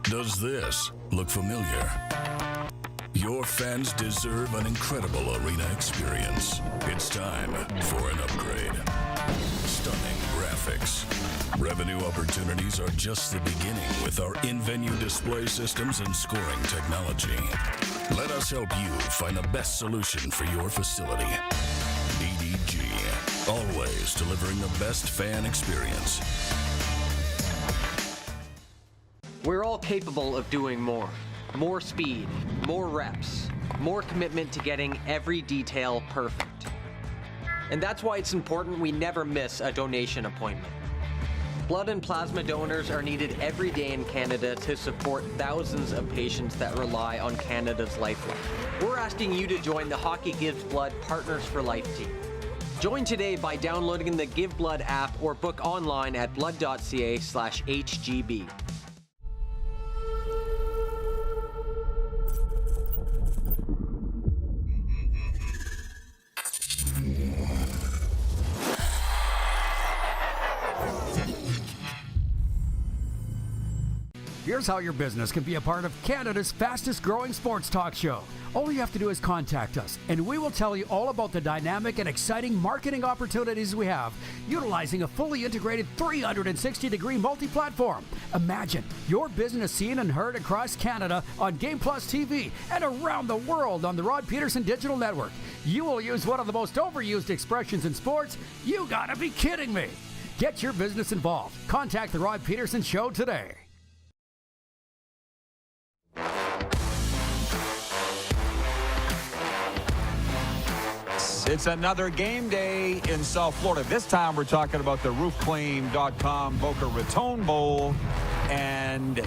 Does this look familiar? Your fans deserve an incredible arena experience. It's time for an upgrade. Stunning graphics. Revenue opportunities are just the beginning with our in-venue display systems and scoring technology. Let us help you find the best solution for your facility. EDG, always delivering the best fan experience. We're all capable of doing more. More speed, more reps, more commitment to getting every detail perfect. And that's why it's important we never miss a donation appointment. Blood and plasma donors are needed every day in Canada to support thousands of patients that rely on Canada's lifeline. We're asking you to join the Hockey Gives Blood Partners for Life team. Join today by downloading the Give Blood app or book online at blood.ca/HGB. Here's how your business can be a part of Canada's fastest growing sports talk show. All you have to do is contact us, and we will tell you all about the dynamic and exciting marketing opportunities we have, utilizing a fully integrated 360-degree multi-platform. Imagine your business seen and heard across Canada on Game Plus TV and around the world on the Rod Pedersen Digital Network. You will use one of the most overused expressions in sports. You gotta be kidding me. Get your business involved. Contact the Rod Pedersen Show today. It's another game day in South Florida. This time we're talking about the roofclaim.com Boca Raton Bowl. And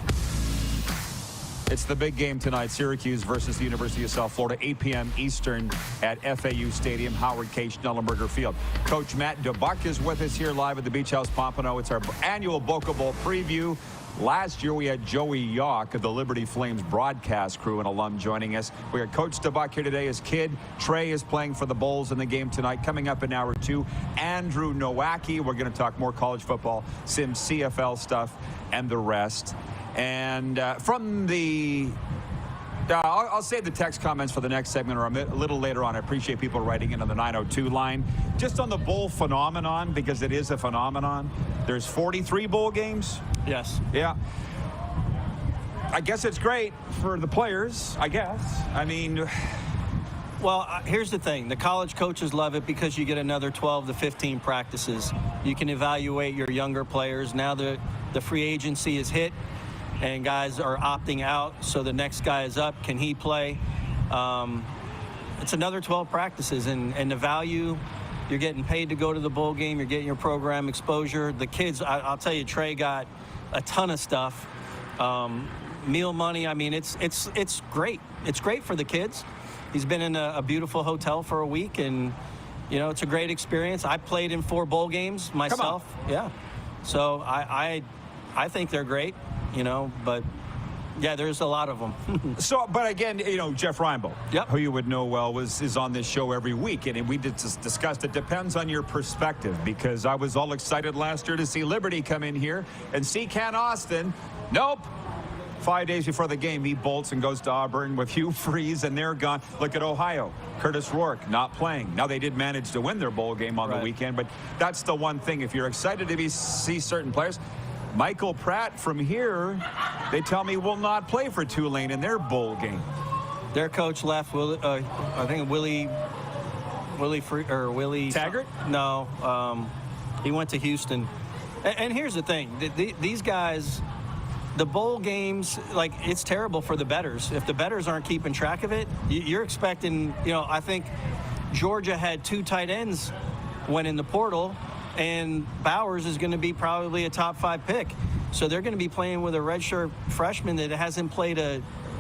it's the big game tonight, Syracuse versus the University of South Florida, 8 p.m. Eastern at FAU Stadium, Howard K. Schnellenberger Field. Coach Matt Dubuc is with us here live at the Beachouse Pompano. It's our annual Boca Bowl preview. Last year, we had Joey Yawk of the Liberty Flames broadcast crew and alum joining us. We got Coach Dubuc here today. His kid, Trey, is playing for the Bulls in the game tonight. Coming up in hour 2, Andrew Nowacki. We're going to talk more college football, some CFL stuff, and the rest. And from the... I'll save the text comments for the next segment or a little later on. I appreciate people writing in on the 902 line. Just on the bowl phenomenon, because it is a phenomenon. There's 43 bowl games. Yes. Yeah. I guess it's great for the players, I guess. I mean... Well, here's the thing. The college coaches love it because you get another 12 to 15 practices. You can evaluate your younger players. Now the free agency is hit, and guys are opting out, so the next guy is up. Can he play? It's another 12 practices, and the value, you're getting paid to go to the bowl game. You're getting your program exposure. The kids, I'll tell you, Trey got a ton of stuff. Meal money, I mean, it's great. It's great for the kids. He's been in a beautiful hotel for a week, and, you know, it's a great experience. I played in 4 bowl games myself. Yeah. So I think they're great. You know, but yeah, there's a lot of them. But again, you know, Jeff Reinbold, who you would know well, is on this show every week, and we discussed it depends on your perspective, because I was all excited last year to see Liberty come in here and see Ken Austin. Nope. 5 days before the game, he bolts and goes to Auburn with Hugh Freeze, and they're gone. Look at Ohio. Curtis Rourke not playing. Now, they did manage to win their bowl game on the weekend, but that's the one thing. If you're excited to see certain players, Michael Pratt from here, they tell me, will not play for Tulane in their bowl game. Their coach left. I think Willie Taggart? No, he went to Houston. And here's the thing: these guys, the bowl games, like, it's terrible for the bettors. If the bettors aren't keeping track of it, you're expecting. You know, I think Georgia had 2 tight ends went in the portal. And Bowers is going to be probably a top 5 pick. So they're going to be playing with a redshirt freshman that hasn't played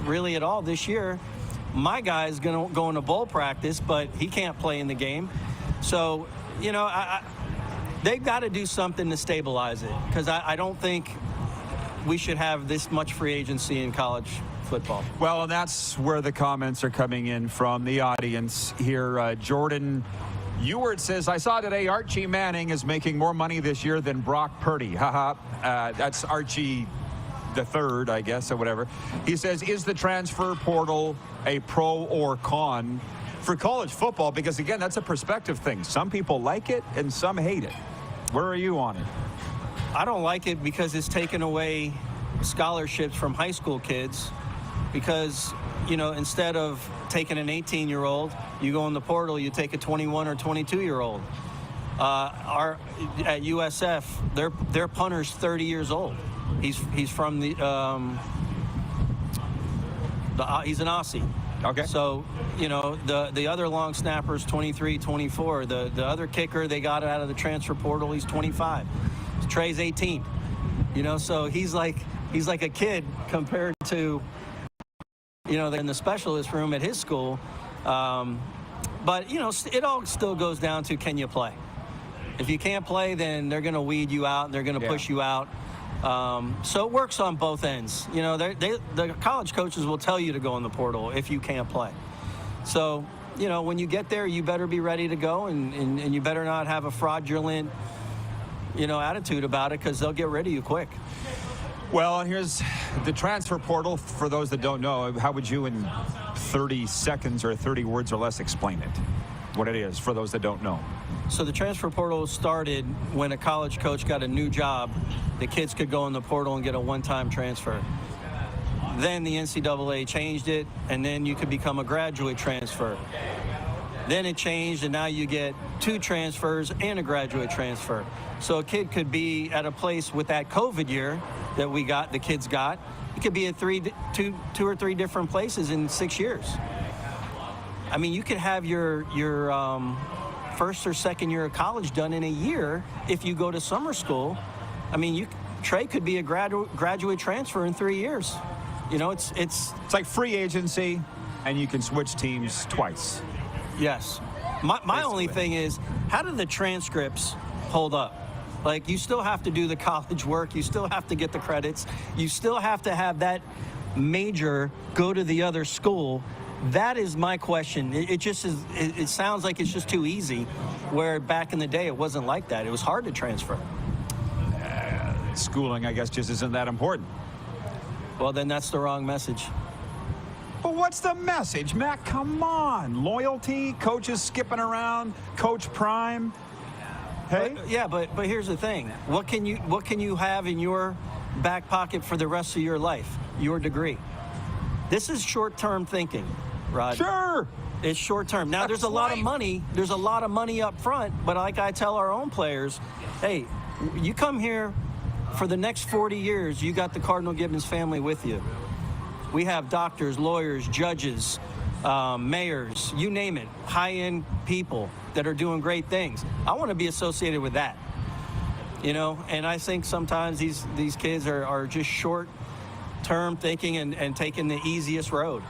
really at all this year. My guy's going to go into bowl practice, but he can't play in the game. So, you know, they've got to do something to stabilize it, because I don't think we should have this much free agency in college football. Well, and that's where the comments are coming in from the audience here. Jordan Ewart says, I saw today Archie Manning is making more money this year than Brock Purdy. Haha. That's Archie the third, I guess, or whatever. He says, is the transfer portal a pro or con for college football? Because, again, that's a perspective thing. Some people like it and some hate it. Where are you on it? I don't like it because it's taken away scholarships from high school kids, because, you know, instead of taking an 18-year-old, you go in the portal, you take a 21 or 22-year-old. At USF, their punter's 30 years old. He's from he's an Aussie. Okay. So, the other long snapper's 23, 24. The other kicker, they got out of the transfer portal, he's 25. Trey's 18. So he's like a kid compared to, in the specialist room at his school. But, it all still goes down to, can you play? If you can't play, then they're going to weed you out and they're going to push you out. So it works on both ends. The college coaches will tell you to go in the portal if you can't play. So, when you get there, you better be ready to go, and you better not have a fraudulent, attitude about it, because they'll get rid of you quick. Well, here's the transfer portal. For those that don't know, how would you, in 30 seconds or 30 words or less, explain it? What it is, for those that don't know. So the transfer portal started when a college coach got a new job. The kids could go in the portal and get a one-time transfer. Then the NCAA changed it, and then you could become a graduate transfer. Then it changed, and now you get 2 transfers and a graduate transfer. So a kid could be at a place with that COVID year that the kids got. It could be at two or three different places in 6 years. I mean, you could have your first or second year of college done in a year if you go to summer school. I mean, Trey could be a graduate transfer in 3 years. It's like free agency, and you can switch teams twice. Yes. My only thing is, how do the transcripts hold up? Like, you still have to do the college work. You still have to get the credits. You still have to have that major go to the other school. That is my question. It just is. It sounds like it's just too easy, where back in the day it wasn't like that. It was hard to transfer. Schooling, I guess, just isn't that important. Well, then that's the wrong message. But what's the message, Matt? Come on. Loyalty, coaches skipping around, Coach Prime. Hey? But here's the thing. What can you have in your back pocket for the rest of your life? Your degree. This is short-term thinking, Rod. Sure. It's short-term. Now, there's a lot of money. There's a lot of money up front, but like I tell our own players, hey, you come here for the next 40 years, you got the Cardinal Gibbons family with you. We have doctors, lawyers, judges, mayors, you name it, high-end people that are doing great things. I want to be associated with that, and I think sometimes these kids are just short-term thinking and taking the easiest road.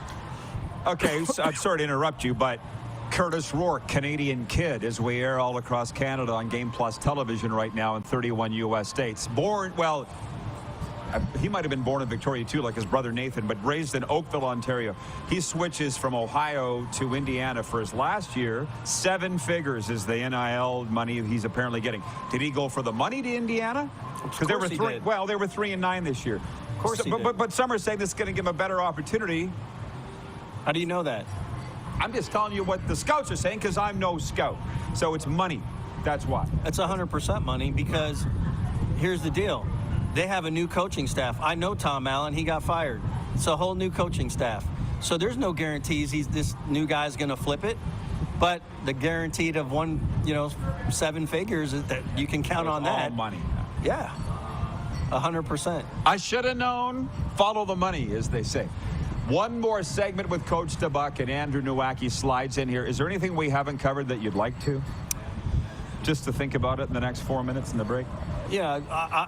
Okay, so I'm sorry to interrupt you, but Curtis Rourke, Canadian kid, as we air all across Canada on Game Plus television right now in 31 U.S. states. He might have been born in Victoria, too, like his brother Nathan, but raised in Oakville, Ontario. He switches from Ohio to Indiana for his last year. 7 figures is the NIL money he's apparently getting. Did he go for the money to Indiana? Because they were 3-9 this year. Of course he did. But some are saying this is going to give him a better opportunity. How do you know that? I'm just telling you what the scouts are saying, because I'm no scout. So it's money. That's why. It's 100% money, because here's the deal. They have a new coaching staff. I know Tom Allen. He got fired. It's a whole new coaching staff. So there's no guarantees this new guy's going to flip it. But the guaranteed of 7 figures is that you can count on that. All money. Yeah. 100%. I should have known. Follow the money, as they say. One more segment with Coach Dubuc, and Andrew Nowacki slides in here. Is there anything we haven't covered that you'd like to? Just to think about it in the next 4 minutes in the break? Yeah,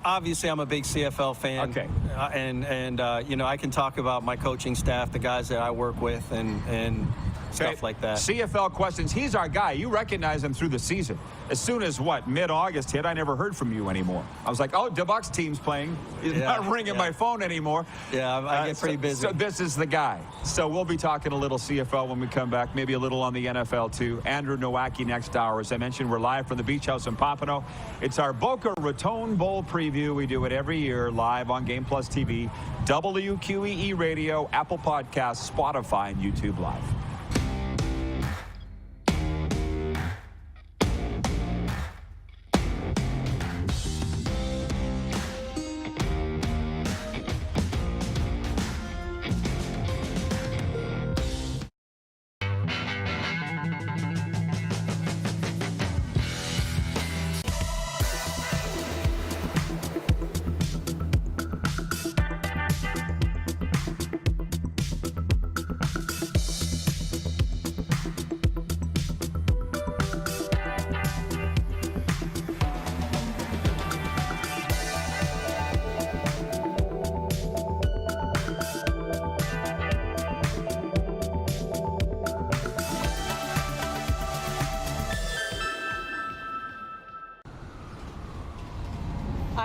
obviously I'm a big CFL fan. Okay. And I can talk about my coaching staff, the guys that I work with, and stuff like that. CFL questions. He's our guy. You recognize him through the season. As soon as, mid-August hit, I never heard from you anymore. I was like, oh, Dubuc's team's playing. He's not ringing my phone anymore. Yeah, I get pretty busy. So this is the guy. So we'll be talking a little CFL when we come back, maybe a little on the NFL, too. Andrew Nowacki next hour. As I mentioned, we're live from the Beachouse in Pompano. It's our Boca Raton Bowl preview. We do it every year, live on Game Plus TV, WQEE Radio, Apple Podcasts, Spotify, and YouTube Live.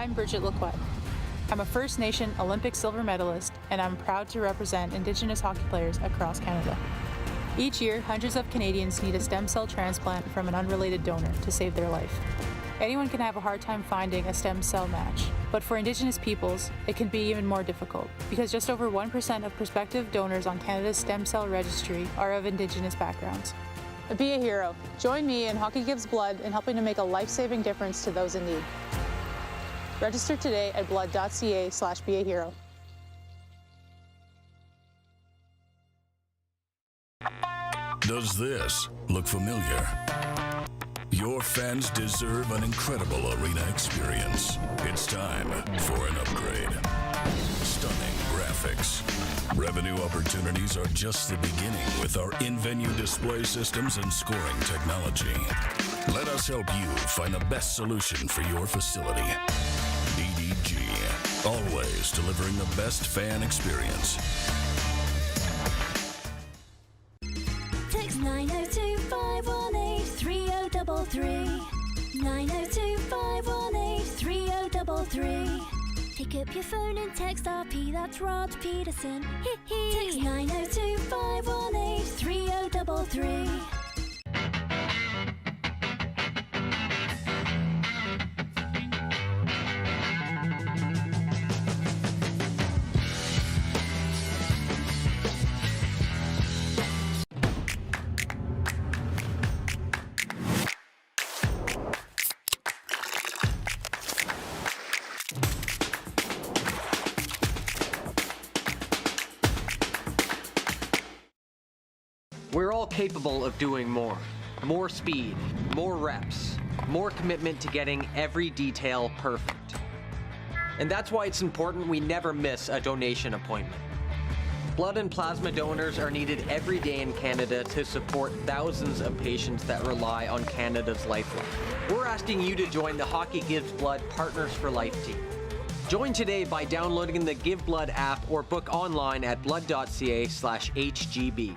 I'm Bridget Lacquette. I'm a First Nation Olympic silver medalist, and I'm proud to represent Indigenous hockey players across Canada. Each year, hundreds of Canadians need a stem cell transplant from an unrelated donor to save their life. Anyone can have a hard time finding a stem cell match, but for Indigenous peoples, it can be even more difficult because just over 1% of prospective donors on Canada's stem cell registry are of Indigenous backgrounds. Be a hero. Join me in Hockey Gives Blood in helping to make a life-saving difference to those in need. Register today at blood.ca/beahero. Does this look familiar? Your fans deserve an incredible arena experience. It's time for an upgrade. Stunning graphics. Revenue opportunities are just the beginning with our in-venue display systems and scoring technology. Let us help you find the best solution for your facility. DDG, always delivering the best fan experience. Text 902-518-3033. 902-518-3033. Pick up your phone and text RP, that's Rod Pedersen. Text 902-518-3033. We're all capable of doing more. More speed, more reps, more commitment to getting every detail perfect. And that's why it's important we never miss a donation appointment. Blood and plasma donors are needed every day in Canada to support thousands of patients that rely on Canada's lifeline. We're asking you to join the Hockey Gives Blood Partners for Life team. Join today by downloading the Give Blood app or book online at blood.ca/HGB.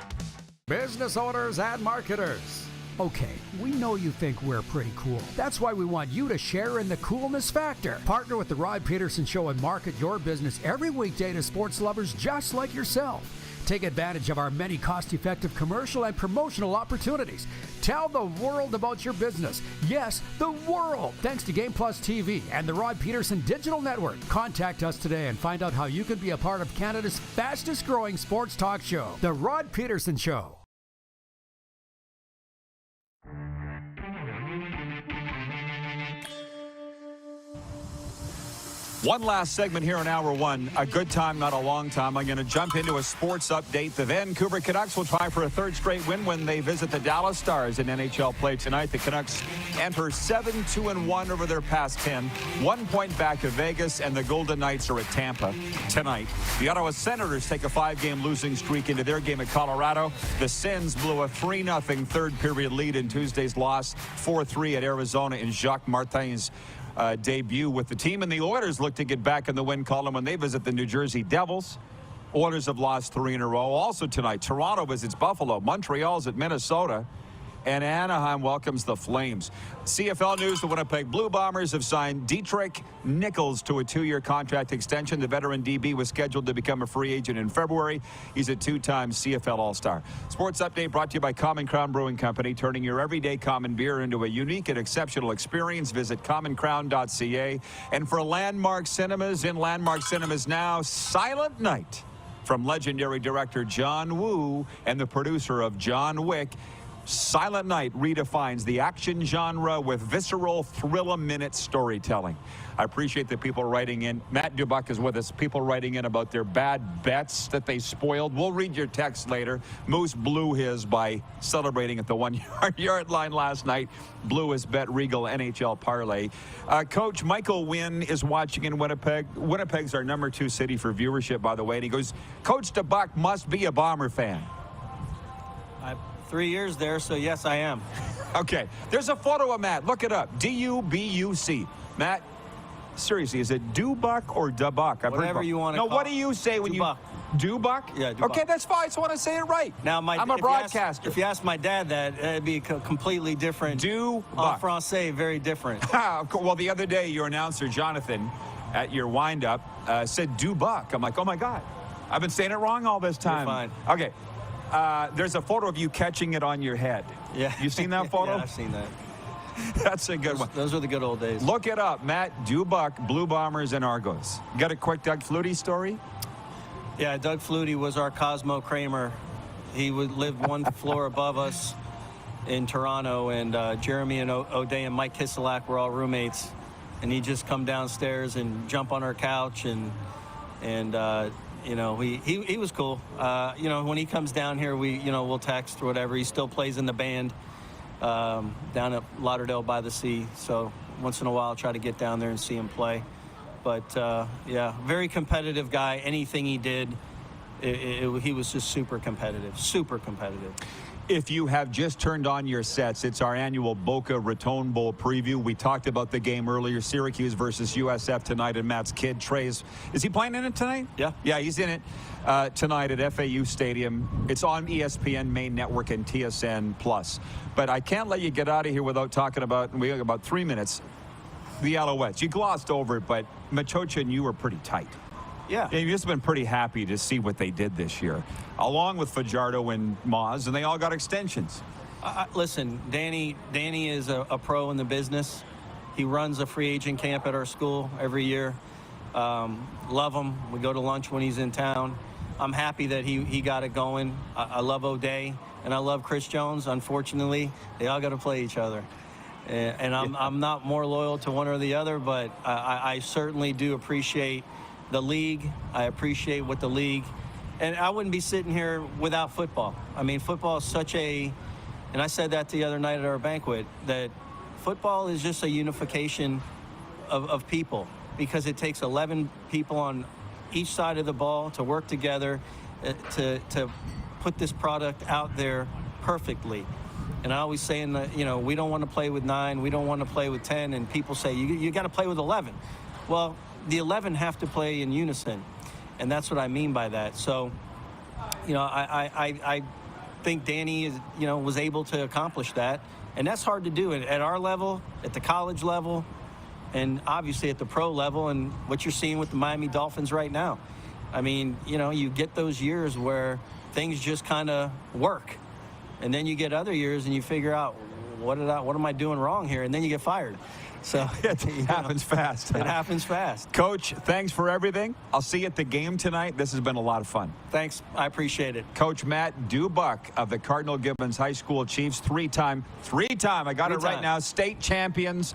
Business owners and marketers. Okay, we know you think we're pretty cool. That's why we want you to share in the coolness factor. Partner with the Rod Pedersen Show and market your business every weekday to sports lovers just like yourself. Take advantage of our many cost-effective commercial and promotional opportunities. Tell the world about your business. Yes, the world. Thanks to Game Plus TV and the Rod Pedersen Digital Network. Contact us today and find out how you can be a part of Canada's fastest-growing sports talk show, The Rod Pedersen Show. One last segment here in hour one. A good time, not a long time. I'm going to jump into a sports update. The Vancouver Canucks will try for a third straight win when they visit the Dallas Stars in NHL play tonight. The Canucks enter 7-2-1 over their past 10. 1 point back of Vegas, and the Golden Knights are at Tampa tonight. The Ottawa Senators take a 5-game losing streak into their game at Colorado. The Sens blew a 3-0 third period lead in Tuesday's loss 4-3 at Arizona in Jacques Martin's debut with the team. And the Oilers look to get back in the win column when they visit the New Jersey Devils. Oilers have lost 3 in a row. Also tonight, Toronto visits Buffalo. Montreal's at Minnesota. And Anaheim welcomes the Flames. CFL news, the Winnipeg Blue Bombers have signed Dietrich Nichols to a 2-year contract extension. The veteran DB was scheduled to become a free agent in February. He's a 2-time CFL All-Star. Sports update brought to you by Common Crown Brewing Company, turning your everyday common beer into a unique and exceptional experience. Visit commoncrown.ca. And for Landmark Cinemas, in Landmark Cinemas now, Silent Night from legendary director John Woo and the producer of John Wick. Silent Night redefines the action genre with visceral, thrill-a-minute storytelling. I appreciate the people writing in. Matt Dubuc is with us. People writing in about their bad bets that they spoiled. We'll read your text later. Moose blew his by celebrating at the 1-yard line last night. Blew his bet Regal NHL parlay. Coach Michael Wynn is watching in Winnipeg. Winnipeg's our number 2 city for viewership, by the way. And he goes, Coach Dubuc must be a Bomber fan. 3 years there, so yes, I am. Okay. There's a photo of Matt. Look it up. D-U-B-U-C. Matt, Seriously, is it Dubuc or Dubuc? Whatever you want to call it. call it. What do you say when Dubuc. Dubuc? Yeah, Dubuc. Okay, that's fine. I just want to say it right. Now, I'm a broadcaster. If you ask my dad that, it'd be completely different. Dubuc. En français, very different. Well, the other day, your announcer, Jonathan, at your wind-up, said Dubuc. I'm like, oh, my God. I've been saying it wrong all this time. You're fine. Okay. There's a photo of you catching it on your head. Yeah. You've seen that photo? Yeah, I've seen that. That's a good one. Those are the good old days. Look it up, Matt. Dubuc, Blue Bombers, and Argos. Got a quick Doug Flutie story? Yeah, Doug Flutie was our Cosmo Kramer. He lived one floor above us in Toronto, and Jeremy and O'Day and Mike Kiselak were all roommates. And he'd just come downstairs and jump on our couch, and you know, he was cool. You know, when he comes down here, we'll text or whatever. He still plays in the band down at Lauderdale by the Sea. So once in a while, I'll try to get down there and see him play. But yeah, very competitive guy. Anything he did, he was just super competitive, super competitive. If you have just turned on your sets, it's our annual Boca Raton Bowl preview. We talked about the game earlier, Syracuse versus USF tonight, and Matt's kid, Trey's. Is he playing in it tonight? Yeah. Yeah, he's in it tonight at FAU Stadium. It's on ESPN Main Network and TSN Plus. But I can't let you get out of here without talking about, we have about 3 minutes, the Alouettes. You glossed over it, but Machocha and you were pretty tight. Yeah. You've just been pretty happy to see what they did this year, along with Fajardo and Maz, and they all got extensions. Listen, Danny is a pro in the business. He runs a free agent camp at our school every year. Love him. We go to lunch when he's in town. I'm happy that he got it going. I love O'Day, and I love Chris Jones. Unfortunately, they all got to play each other. And I'm not more loyal to one or the other, but I certainly do appreciate the league. I appreciate what the league, and I wouldn't be sitting here without football. I mean, football is such a, and I said that the other night at our banquet, that football is just a unification of people, because it takes 11 people on each side of the ball to work together to put this product out there perfectly. And I always say, we don't want to play with 9, we don't want to play with 10, and people say, you got to play with 11. Well, the 11 have to play in unison, and that's what I mean by that. So, I think Danny was able to accomplish that, and that's hard to do at our level, at the college level, and obviously at the pro level, and what you're seeing with the Miami Dolphins right now. I mean, you get those years where things just kind of work, and then you get other years and you figure out, what am I doing wrong here? And then you get fired. So it happens fast. It happens fast. Coach, thanks for everything. I'll see you at the game tonight. This has been a lot of fun. Thanks. I appreciate it. Coach Matt Dubuc of the Cardinal Gibbons High School Chiefs, three-time, I got it right now, state champions.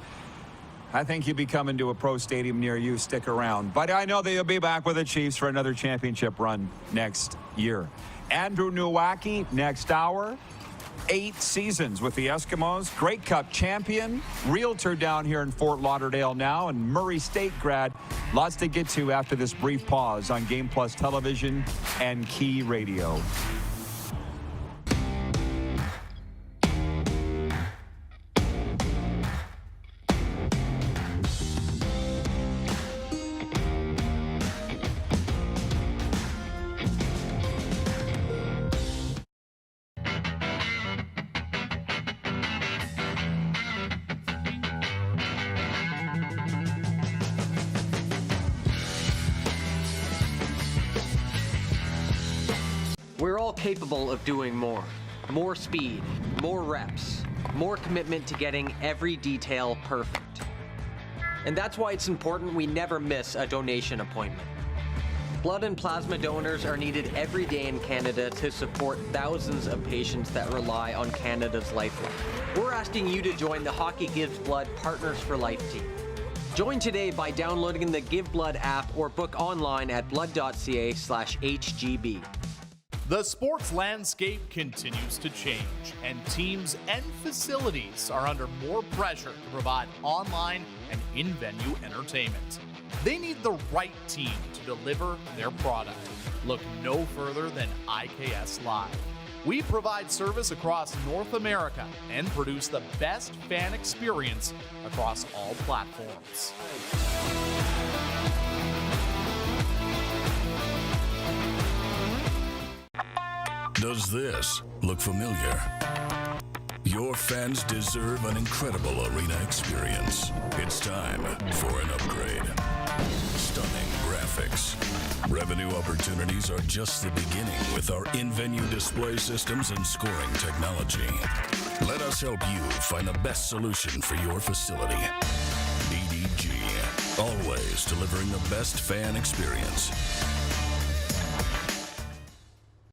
I think he'll be coming to a pro stadium near you. Stick around. But I know that you'll be back with the Chiefs for another championship run next year. Andrew Nowacki, next hour. 8 seasons with the Eskimos, Grey Cup champion, realtor down here in Fort Lauderdale now, and Murray State grad. Lots to get to after this brief pause on Game Plus Television and Key Radio. We're all capable of doing more. More speed, more reps, more commitment to getting every detail perfect. And that's why it's important we never miss a donation appointment. Blood and plasma donors are needed every day in Canada to support thousands of patients that rely on Canada's lifeline. We're asking you to join the Hockey Gives Blood Partners for Life team. Join today by downloading the Give Blood app or book online at blood.ca/HGB. The sports landscape continues to change, and teams and facilities are under more pressure to provide online and in-venue entertainment. They need the right team to deliver their product. Look no further than IKS Live. We provide service across North America and produce the best fan experience across all platforms. Does this look familiar? Your fans deserve an incredible arena experience. It's time for an upgrade. Stunning graphics. Revenue opportunities are just the beginning with our in-venue display systems and scoring technology. Let us help you find the best solution for your facility. BDG, always delivering the best fan experience.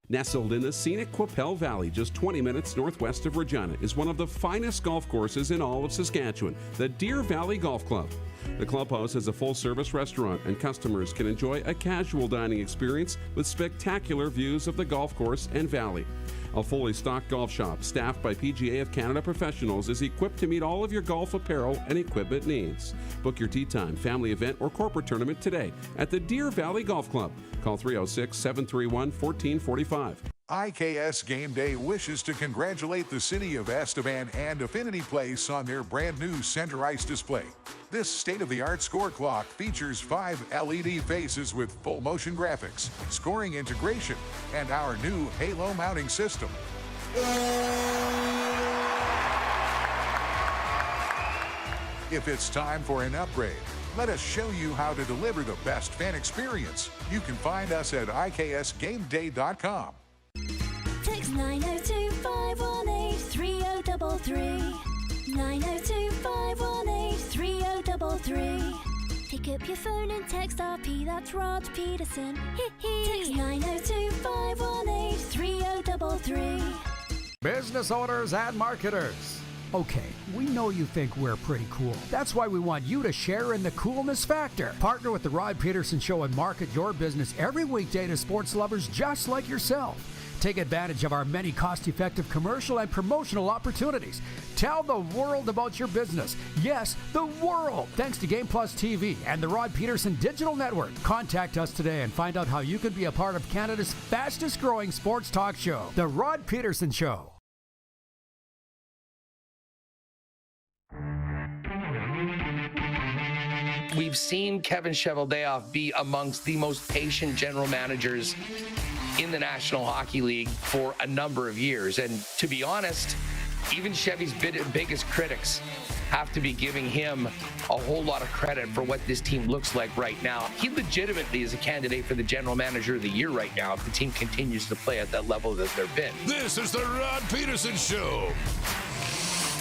Nestled in the scenic Qu'Appelle Valley, just 20 minutes northwest of Regina, is one of the finest golf courses in all of Saskatchewan, the Deer Valley Golf Club. The clubhouse has a full-service restaurant, and customers can enjoy a casual dining experience with spectacular views of the golf course and valley. A fully stocked golf shop, staffed by PGA of Canada professionals, is equipped to meet all of your golf apparel and equipment needs. Book your tee time, family event, or corporate tournament today at the Deer Valley Golf Club. Call 306-731-1445. IKS Game Day wishes to congratulate the City of Estevan and Affinity Place on their brand new center ice display. This state-of-the-art score clock features 5 LED faces with full motion graphics, scoring integration, and our new Halo mounting system. If it's time for an upgrade, let us show you how to deliver the best fan experience. You can find us at iksgameday.com. Text 902-518-3033. 902-518-3033. Pick up your phone and text RP, that's Rod Pedersen. Text 902-518-3033. Business owners and marketers. Okay, we know you think we're pretty cool. That's why we want you to share in the coolness factor. Partner with the Rod Pedersen Show and market your business every weekday to sports lovers just like yourself. Take advantage of our many cost-effective commercial and promotional opportunities. Tell the world about your business. Yes, the world. Thanks to Game Plus TV and the Rod Pedersen Digital Network. Contact us today and find out how you can be a part of Canada's fastest-growing sports talk show, The Rod Pedersen Show. We've seen Kevin Cheveldayoff be amongst the most patient general managers in the National Hockey League for a number of years. And to be honest, even Chevy's biggest critics have to be giving him a whole lot of credit for what this team looks like right now. He legitimately is a candidate for the General Manager of the Year right now if the team continues to play at that level that they've been. This is the Rod Pedersen Show.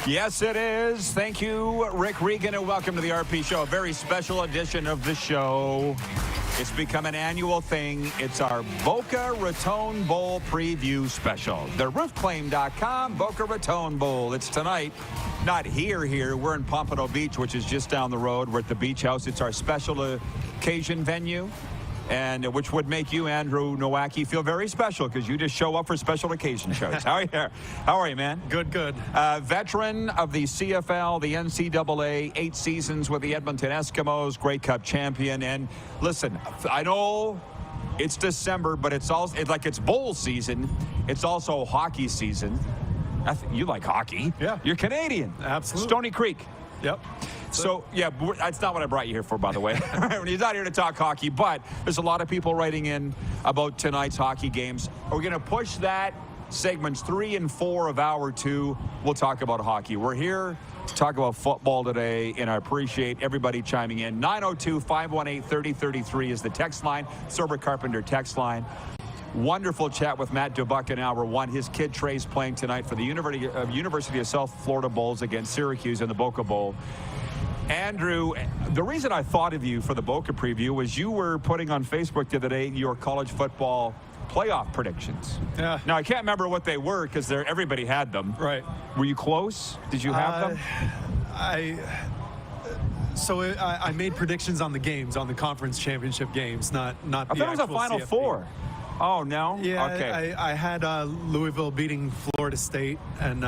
Yes, it is. Thank you, Rick Regan, and welcome to the RP Show. A very special edition of the show. It's become an annual thing. It's our Boca Raton Bowl preview special. TheRoofClaim.com Boca Raton Bowl. It's tonight. Not here. We're in Pompano Beach, which is just down the road. We're at the Beachouse. It's our special occasion venue, and which would make you, Andrew Nowacki, feel very special because you just show up for special occasion shows. How are you, man? Good. Veteran of the CFL, the NCAA, 8 seasons with the Edmonton Eskimos, Grey Cup champion. And listen, I know it's December, but it's bowl season. It's also hockey season. You like hockey. Yeah. You're Canadian. Absolutely. Stony Creek. Yep. So, yeah, that's not what I brought you here for, by the way. He's not here to talk hockey, but there's a lot of people writing in about tonight's hockey games. We're going to push that. Segments 3 and 4 of Hour 2, we'll talk about hockey. We're here to talk about football today, and I appreciate everybody chiming in. 902-518-3033 is the text line, Silver Carpenter text line. Wonderful chat with Matt Dubuc in Hour 1. His kid Trey's playing tonight for the University of South Florida Bowls against Syracuse in the Boca Bowl. Andrew, the reason I thought of you for the Boca preview was you were putting on Facebook the other day your college football playoff predictions. Yeah. Now, I can't remember what they were because everybody had them. Right. Were you close? Did you have them? I made predictions on the games, on the conference championship games, not I the thought it was a actual Final CFP. Four. Oh, no? Yeah, Okay. I had Louisville beating Florida State, and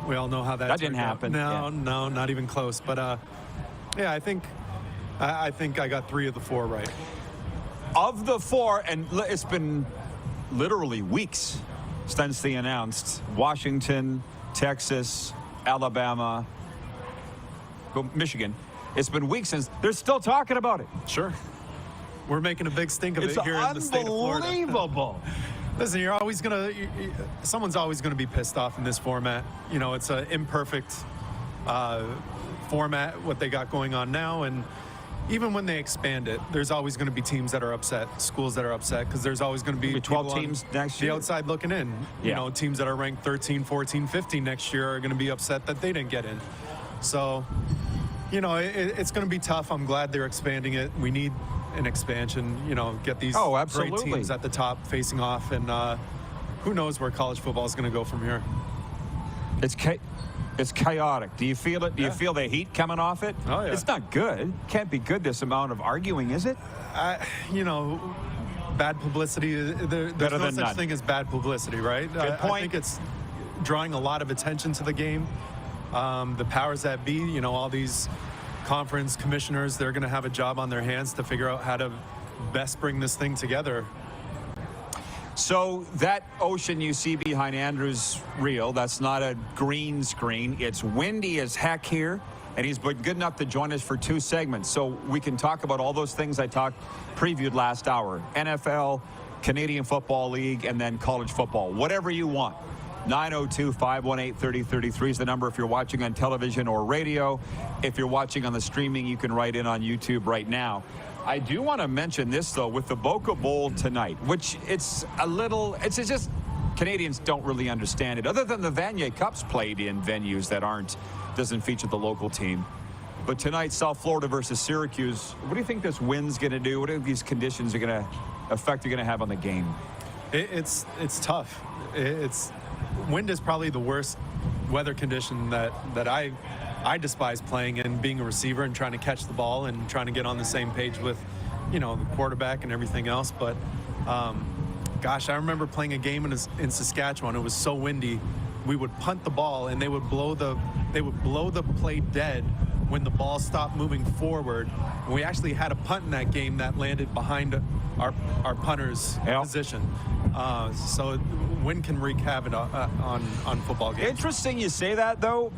we all know how that didn't happen. No, not even close. But yeah, I think I got 3 of the 4 right. Of the 4, and it's been literally weeks since they announced Washington, Texas, Alabama, Michigan. It's been weeks since they're still talking about it. Sure. We're making a big stink of it here in the state of Florida. It's unbelievable. Listen, someone's always gonna be pissed off in this format. You know, it's an imperfect format, what they got going on now, and even when they expand it, there's always going to be teams that are upset, schools that are upset, because there's always going to be 12 teams next year. The outside looking in. Yeah. You know, teams that are ranked 13, 14, 15 next year are going to be upset that they didn't get in. So, you know, it's going to be tough. I'm glad they're expanding it. We need an expansion, you know, get these great teams at the top facing off, and who knows where college football is going to go from here. It's chaotic. Do you feel it? Do you feel the heat coming off it? Oh, yeah. It's not good. Can't be good, this amount of arguing, is it? You know, bad publicity, there's no such thing as bad publicity, right? Good point. I think it's drawing a lot of attention to the game. The powers that be, you know, all these conference commissioners, they're going to have a job on their hands to figure out how to best bring this thing together. So that ocean you see behind Andrew's reel, that's not a green screen. It's windy as heck here, and he's been good enough to join us for 2 segments. So we can talk about all those things I previewed last hour. NFL, Canadian Football League, and then college football. Whatever you want. 902-518-3033 is the number if you're watching on television or radio. If you're watching on the streaming, you can write in on YouTube right now. I do want to mention this, though, with the Boca Bowl tonight, which it's just Canadians don't really understand it, other than the Vanier Cups played in venues that doesn't feature the local team. But tonight, South Florida versus Syracuse, what do you think this wind's going to do? What are these conditions going to have on the game? It's tough. Wind is probably the worst weather condition that I despise playing in, being a receiver and trying to catch the ball and trying to get on the same page with, you know, the quarterback and everything else. But, gosh, I remember playing a game in Saskatchewan. It was so windy. We would punt the ball and they would blow the play dead when the ball stopped moving forward. And we actually had a punt in that game that landed behind our punter's position. So wind can wreak havoc on football games. Interesting you say that, though.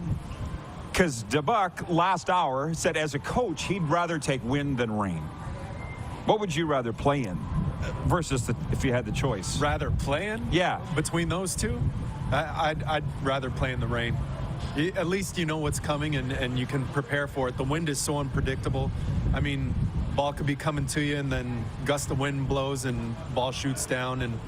Because Dubuc, last hour, said as a coach, he'd rather take wind than rain. What would you rather play in versus if you had the choice? Rather play in? Yeah. Between those two? I'd rather play in the rain. At least you know what's coming and you can prepare for it. The wind is so unpredictable. I mean, ball could be coming to you and then gust of wind blows and ball shoots down. And,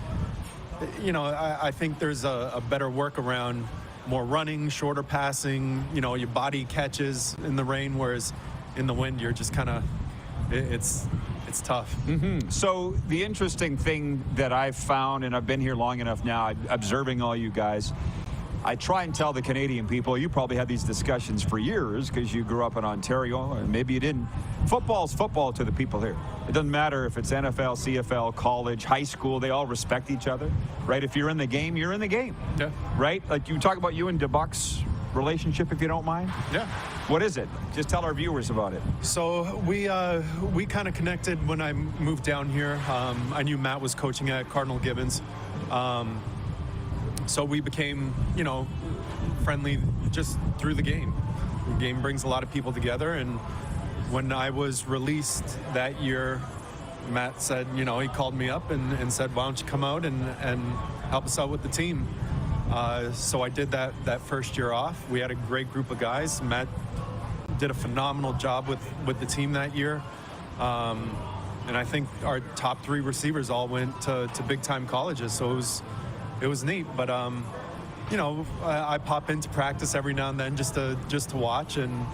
you know, I think there's a better workaround. More running, shorter passing, you know, your body catches in the rain, whereas in the wind, you're just kind of, it's tough. Mm-hmm. So the interesting thing that I've found, and I've been here long enough now, observing all you guys, I try and tell the Canadian people, you probably had these discussions for years because you grew up in Ontario, or maybe you didn't. Football's football to the people here. It doesn't matter if it's NFL, CFL, college, high school, they all respect each other, right? If you're in the game, you're in the game. Yeah. Right? Like you talk about you and Dubuc's relationship, if you don't mind. Yeah. What is it? Just tell our viewers about it. So we kind of connected when I moved down here. I knew Matt was coaching at Cardinal Gibbons. So we became, you know, friendly just through the game. The game brings a lot of people together, and when I was released that year, Matt said, you know, he called me up and said, why don't you come out and help us out with the team? So I did that first year off. We had a great group of guys. Matt did a phenomenal job with the team that year. And I think our top 3 receivers all went to big-time colleges, so it was neat. But you know, I pop into practice every now and then just to watch and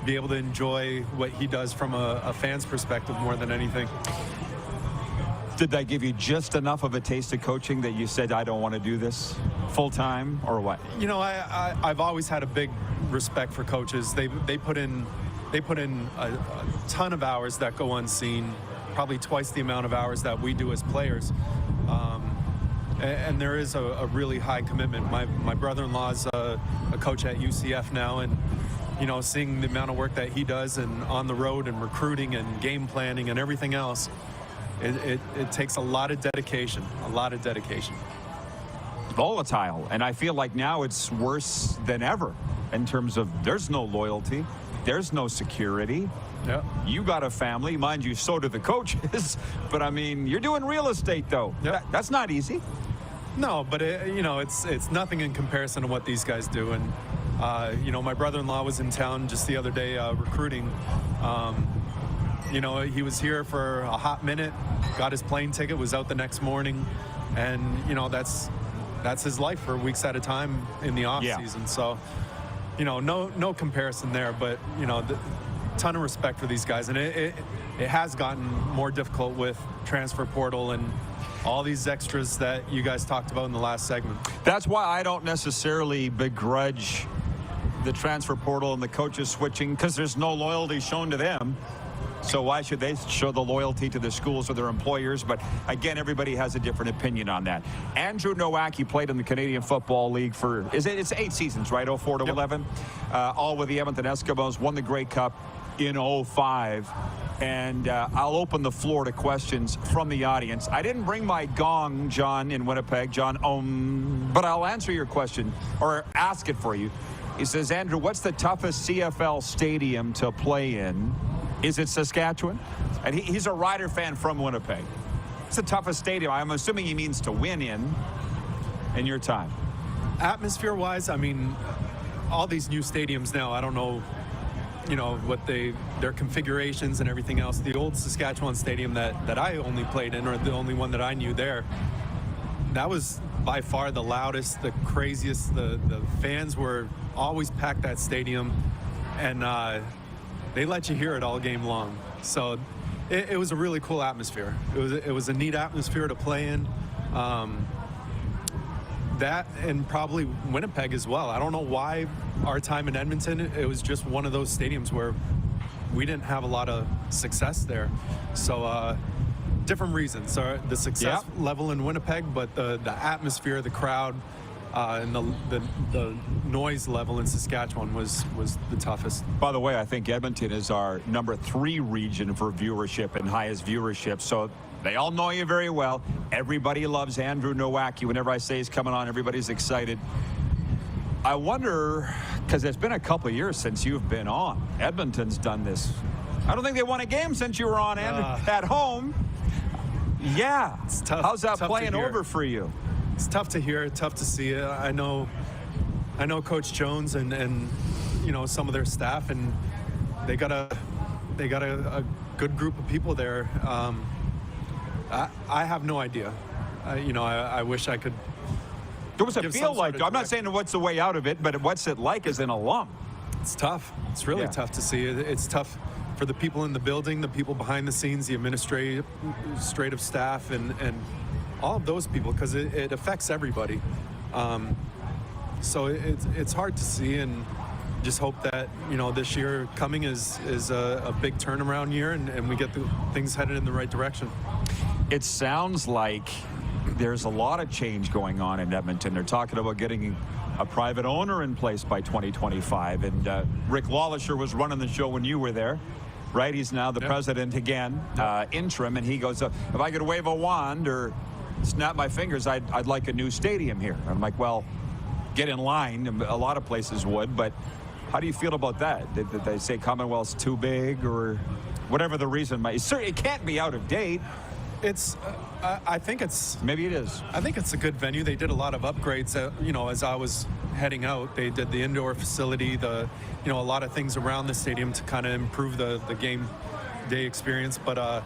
be able to enjoy what he does from a fan's perspective more than anything. Did that give you just enough of a taste of coaching that you said, I don't want to do this full time, or what? You know, I've always had a big respect for coaches. They put in a ton of hours that go unseen, probably twice the amount of hours that we do as players. And there is a really high commitment. My brother-in-law's a coach at UCF now, and you know, seeing the amount of work that he does and on the road and recruiting and game planning and everything else, it takes a lot of dedication, Volatile, and I feel like now it's worse than ever in terms of there's no loyalty, there's no security. Yeah. You got a family, mind you, so do the coaches, but I mean, you're doing real estate though. Yeah. That's not easy. No, but it's nothing in comparison to what these guys do. And my brother-in-law was in town just the other day recruiting. He was here for a hot minute, got his plane ticket, was out the next morning, and that's his life for weeks at a time in the off season. So, no comparison there. But ton of respect for these guys, and it has gotten more difficult with transfer portal and all these extras that you guys talked about in the last segment. That's why I don't necessarily begrudge the transfer portal and the coaches switching, because there's no loyalty shown to them. So why should they show the loyalty to the schools or their employers? But again, everybody has a different opinion on that. Andrew Nowacki played in the Canadian Football League for, it's 8 seasons, right? 04 to 11, all with the Edmonton Eskimos, won the Grey Cup in 05. And I'll open the floor to questions from the audience. I didn't bring my gong, John, in Winnipeg, John, but I'll answer your question or ask it for you. He says, Andrew, what's the toughest CFL stadium to play in? Is it Saskatchewan? And he's a Rider fan from Winnipeg. It's the toughest stadium. I'm assuming he means to win in your time. Atmosphere-wise, I mean, all these new stadiums now, I don't know, what their configurations and everything else. The old Saskatchewan stadium that I only played in, or the only one that I knew there, that was by far the loudest, the craziest. The fans were always packed that stadium, and they let you hear it all game long. So it was a really cool atmosphere. It was a neat atmosphere to play in. That and probably Winnipeg as well. I don't know why our time in Edmonton, it was just one of those stadiums where we didn't have a lot of success there. So different reasons. So the success level in Winnipeg, but the atmosphere, the crowd, and the noise level in Saskatchewan was the toughest. By the way, I think Edmonton is our number 3 region for viewership and highest viewership. So they all know you very well. Everybody loves Andrew Nowacki. Whenever I say he's coming on, everybody's excited. I wonder, because it's been a couple of years since you've been on. Edmonton's done this. I don't think they won a game since you were on, Andrew, at home. Yeah. It's tough. How's that tough playing over for you? It's tough to hear, tough to see. I know Coach Jones and some of their staff, and they got a good group of people there. I have no idea. I wish I could. What does it feel like? I'm not saying what's the way out of it, but what's it like as an alum? It's tough. It's really tough to see. It's tough for the people in the building, the people behind the scenes, the administrative staff, and all of those people, because it affects everybody. So it's hard to see, and just hope that this year coming is a big turnaround year, and we get things headed in the right direction. It sounds like there's a lot of change going on in Edmonton. They're talking about getting a private owner in place by 2025, and Rick Lawlisher was running the show when you were there, right? He's now the president again, interim, and he goes, if I could wave a wand or snap my fingers, I'd like a new stadium here. I'm like, well, get in line. A lot of places would, but how do you feel about that? Did they say Commonwealth's too big, or whatever the reason might? It can't be out of date. I think it's... Maybe it is. I think it's a good venue. They did a lot of upgrades, as I was heading out. They did the indoor facility, a lot of things around the stadium to kind of improve the game day experience. But,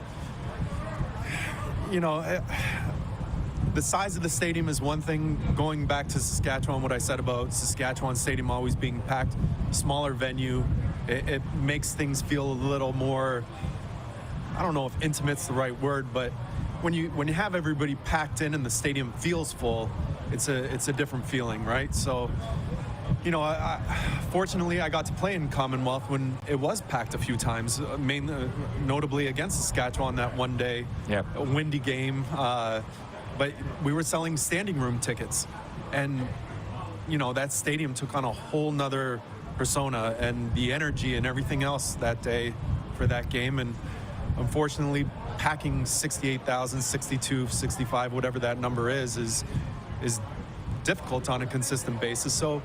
the size of the stadium is one thing. Going back to Saskatchewan, what I said about Saskatchewan Stadium always being packed, smaller venue, it makes things feel a little more... I don't know if intimate's the right word, but when you have everybody packed in and the stadium feels full, it's a different feeling, right? So, fortunately I got to play in Commonwealth when it was packed a few times, notably against Saskatchewan that one day, a windy game, but we were selling standing room tickets, and that stadium took on a whole nother persona, and the energy and everything else that day for that game. And unfortunately, packing 68,000, 62, 65, whatever that number is difficult on a consistent basis. So,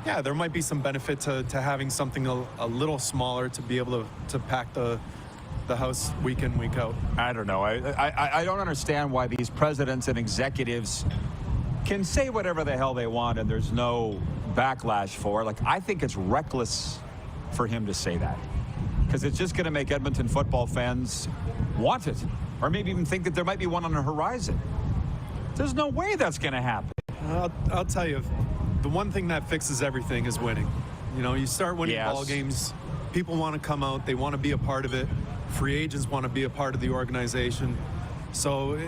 yeah, there might be some benefit to having something a little smaller to be able to pack the house week in, week out. I don't know. I don't understand why these presidents and executives can say whatever the hell they want and there's no backlash for it. Like, I think it's reckless for him to say that, because it's just going to make Edmonton football fans want it, or maybe even think that there might be one on the horizon. There's no way that's going to happen. I'll tell you, the one thing that fixes everything is winning. You know, you start winning ball games, people want to come out, they want to be a part of it. Free agents want to be a part of the organization. So,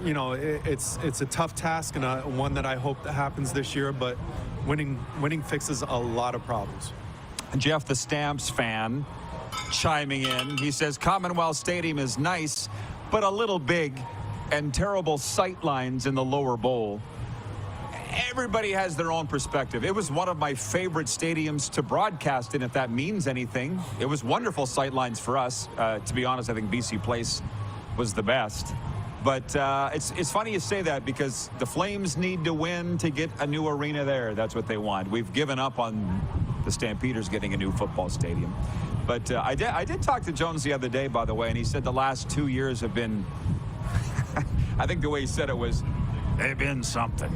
it's a tough task, and one that I hope that happens this year, but winning fixes a lot of problems. Jeff, the Stamps fan, chiming in. He says Commonwealth Stadium is nice, but a little big, and terrible sight lines in the lower bowl. Everybody has their own perspective. It was one of my favorite stadiums to broadcast in, if that means anything. It was wonderful sight lines for us. To be honest, I think BC Place was the best. But it's funny you say that, because the Flames need to win to get a new arena there. That's what they want. We've given up on the Stampeders getting a new football stadium. But I did talk to Jones the other day, by the way, and he said the last 2 years have been, I think the way he said it was, they've been something.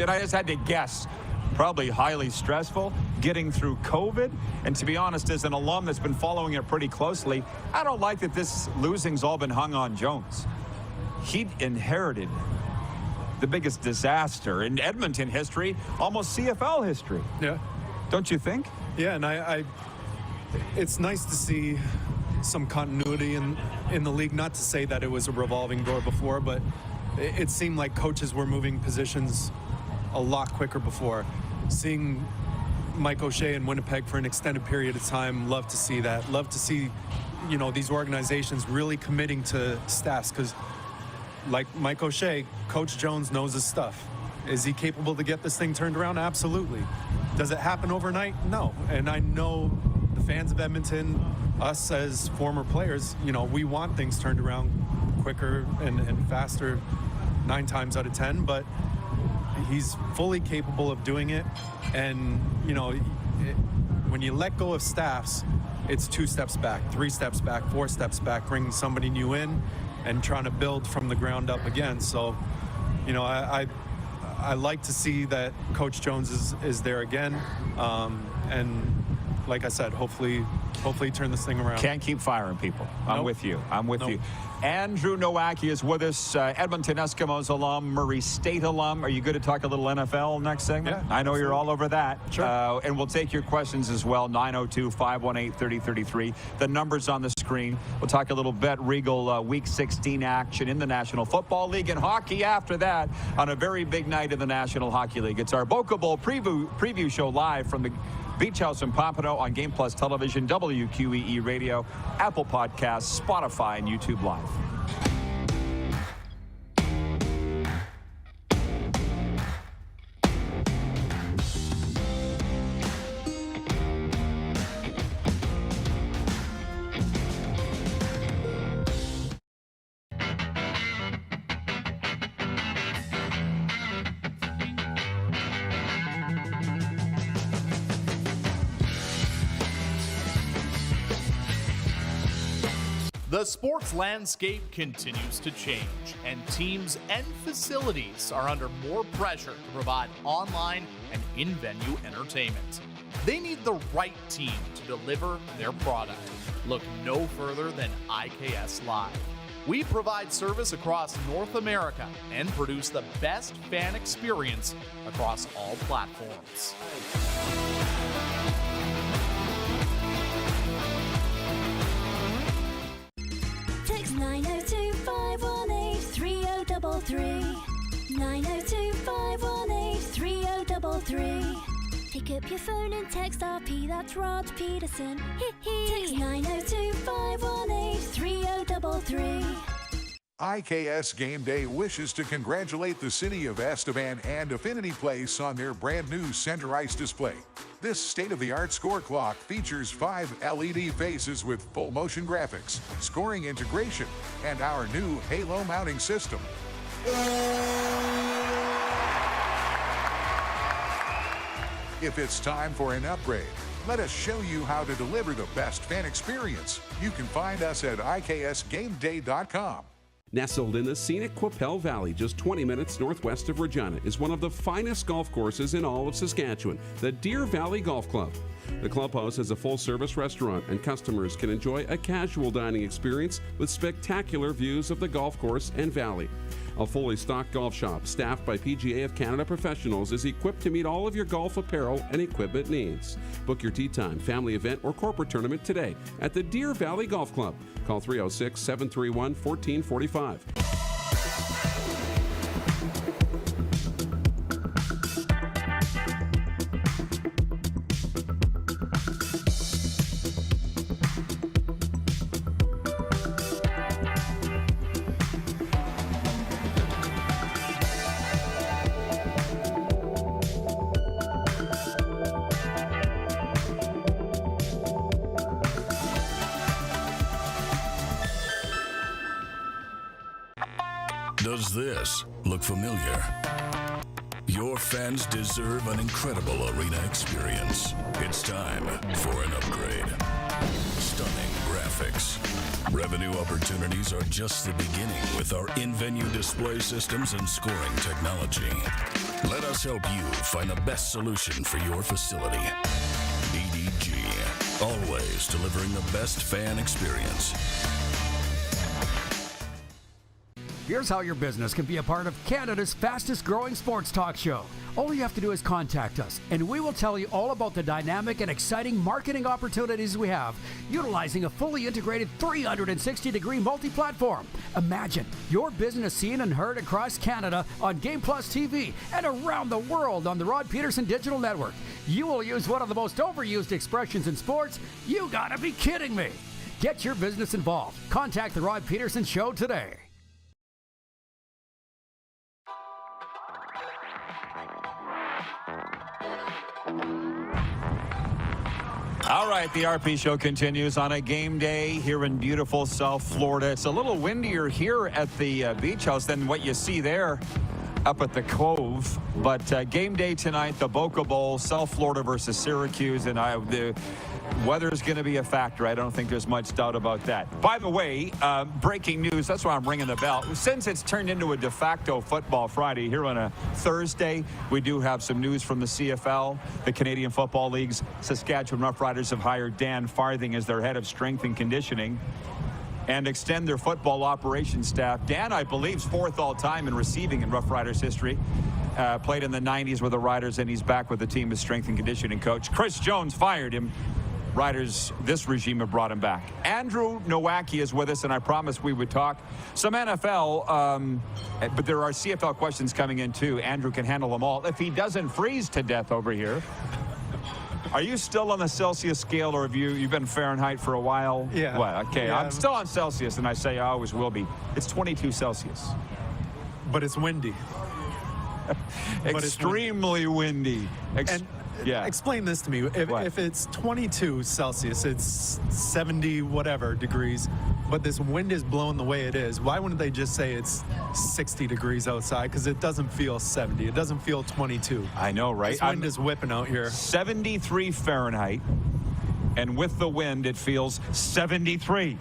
And I just had to guess, probably highly stressful, getting through COVID. And to be honest, as an alum that's been following it pretty closely, I don't like that this losing's all been hung on Jones. He inherited the biggest disaster in Edmonton history, almost CFL history. Yeah. Don't you think? Yeah, and it's nice to see some continuity in the league. Not to say that it was a revolving door before, but it seemed like coaches were moving positions a lot quicker before. Seeing Mike O'Shea in Winnipeg for an extended period of time, love to see that. Love to see, these organizations really committing to staffs, because like Mike O'Shea, Coach Jones knows his stuff. Is he capable to get this thing turned around? Absolutely. Does it happen overnight? No. And I know the fans of Edmonton, us as former players, we want things turned around quicker and faster 9 times out of 10, but he's fully capable of doing it. And, when you let go of staffs, it's 2 steps back, 3 steps back, 4 steps back, bringing somebody new in and trying to build from the ground up again. So, I like to see that Coach Jones is there again. And like I said, hopefully turn this thing around. Can't keep firing people. I'm with you. You. Andrew Nowacki is with us, Edmonton Eskimos alum, Murray State alum. Are you good to talk a little NFL next segment? Yeah, I know absolutely. You're all over that. Sure. And we'll take your questions as well, 902-518-3033. The number's on the screen. We'll talk a little Bet Regal Week 16 action in the National Football League and hockey after that on a very big night in the National Hockey League. It's our Boca Bowl preview show live from the Beachouse in Pompano on Game Plus Television, WQEE Radio, Apple Podcasts, Spotify, and YouTube Live. The sports landscape continues to change, and teams and facilities are under more pressure to provide online and in-venue entertainment. They need the right team to deliver their product. Look no further than IKS Live. We provide service across North America and produce the best fan experience across all platforms. Text 902-518-3033. 902-518-3033. Pick up your phone and text RP, that's Rod Pedersen. Text 902-518-3033. IKS Game Day wishes to congratulate the city of Estevan and Affinity Place on their brand new center ice display. This state-of-the-art score clock features 5 LED faces with full motion graphics, scoring integration, and our new halo mounting system. If it's time for an upgrade, let us show you how to deliver the best fan experience. You can find us at IKSGameday.com. Nestled in the scenic Qu'Appelle Valley, just 20 minutes northwest of Regina, is one of the finest golf courses in all of Saskatchewan, the Deer Valley Golf Club. The clubhouse has a full-service restaurant, and customers can enjoy a casual dining experience with spectacular views of the golf course and valley. A fully stocked golf shop staffed by PGA of Canada professionals is equipped to meet all of your golf apparel and equipment needs. Book your tee time, family event, or corporate tournament today at the Deer Valley Golf Club. Call 306-731-1445. Does this look familiar? Your fans deserve an incredible arena experience. It's time for an upgrade. Stunning graphics. Revenue opportunities are just the beginning with our in-venue display systems and scoring technology. Let us help you find the best solution for your facility. EDG, always delivering the best fan experience. Here's how your business can be a part of Canada's fastest growing sports talk show. All you have to do is contact us, and we will tell you all about the dynamic and exciting marketing opportunities we have, utilizing a fully integrated 360-degree multi-platform. Imagine your business seen and heard across Canada on Game Plus TV and around the world on the Rod Pedersen Digital Network. You will use one of the most overused expressions in sports. You gotta be kidding me. Get your business involved. Contact the Rod Pedersen Show today. All right, the RP Show continues on a game day here in beautiful South Florida. It's a little windier here at the Beachouse than what you see there up at the Cove. But game day tonight, the Boca Bowl, South Florida versus Syracuse, and the weather's going to be a factor. I don't think there's much doubt about that. By the way, breaking news, that's why I'm ringing the bell. Since it's turned into a de facto Football Friday here on a Thursday, we do have some news from the CFL, the Canadian Football League's Saskatchewan Roughriders have hired Dan Farthing as their head of strength and conditioning and extend their football operations staff. Dan, I believe, is fourth all-time in receiving in Roughriders history. Played in the 90s with the Riders, and he's back with the team as strength and conditioning coach. Chris Jones fired him. Riders, this regime have brought him back. Andrew Nowacki is with us, and I promised we would talk some NFL, but there are CFL questions coming in too. Andrew can handle them all. If he doesn't freeze to death over here, are you still on the Celsius scale, or have you've been Fahrenheit for a while? Yeah. Well, okay, yeah. I'm still on Celsius, and I say I always will be. It's 22 Celsius. But it's windy. Extremely windy. Yeah. Explain this to me. If it's 22 Celsius, it's 70 whatever degrees, but this wind is blowing the way it is, why wouldn't they just say it's 60 degrees outside? Because it doesn't feel 70. It doesn't feel 22. I know, right? This wind is whipping out here. 73 Fahrenheit, and with the wind, it feels 73.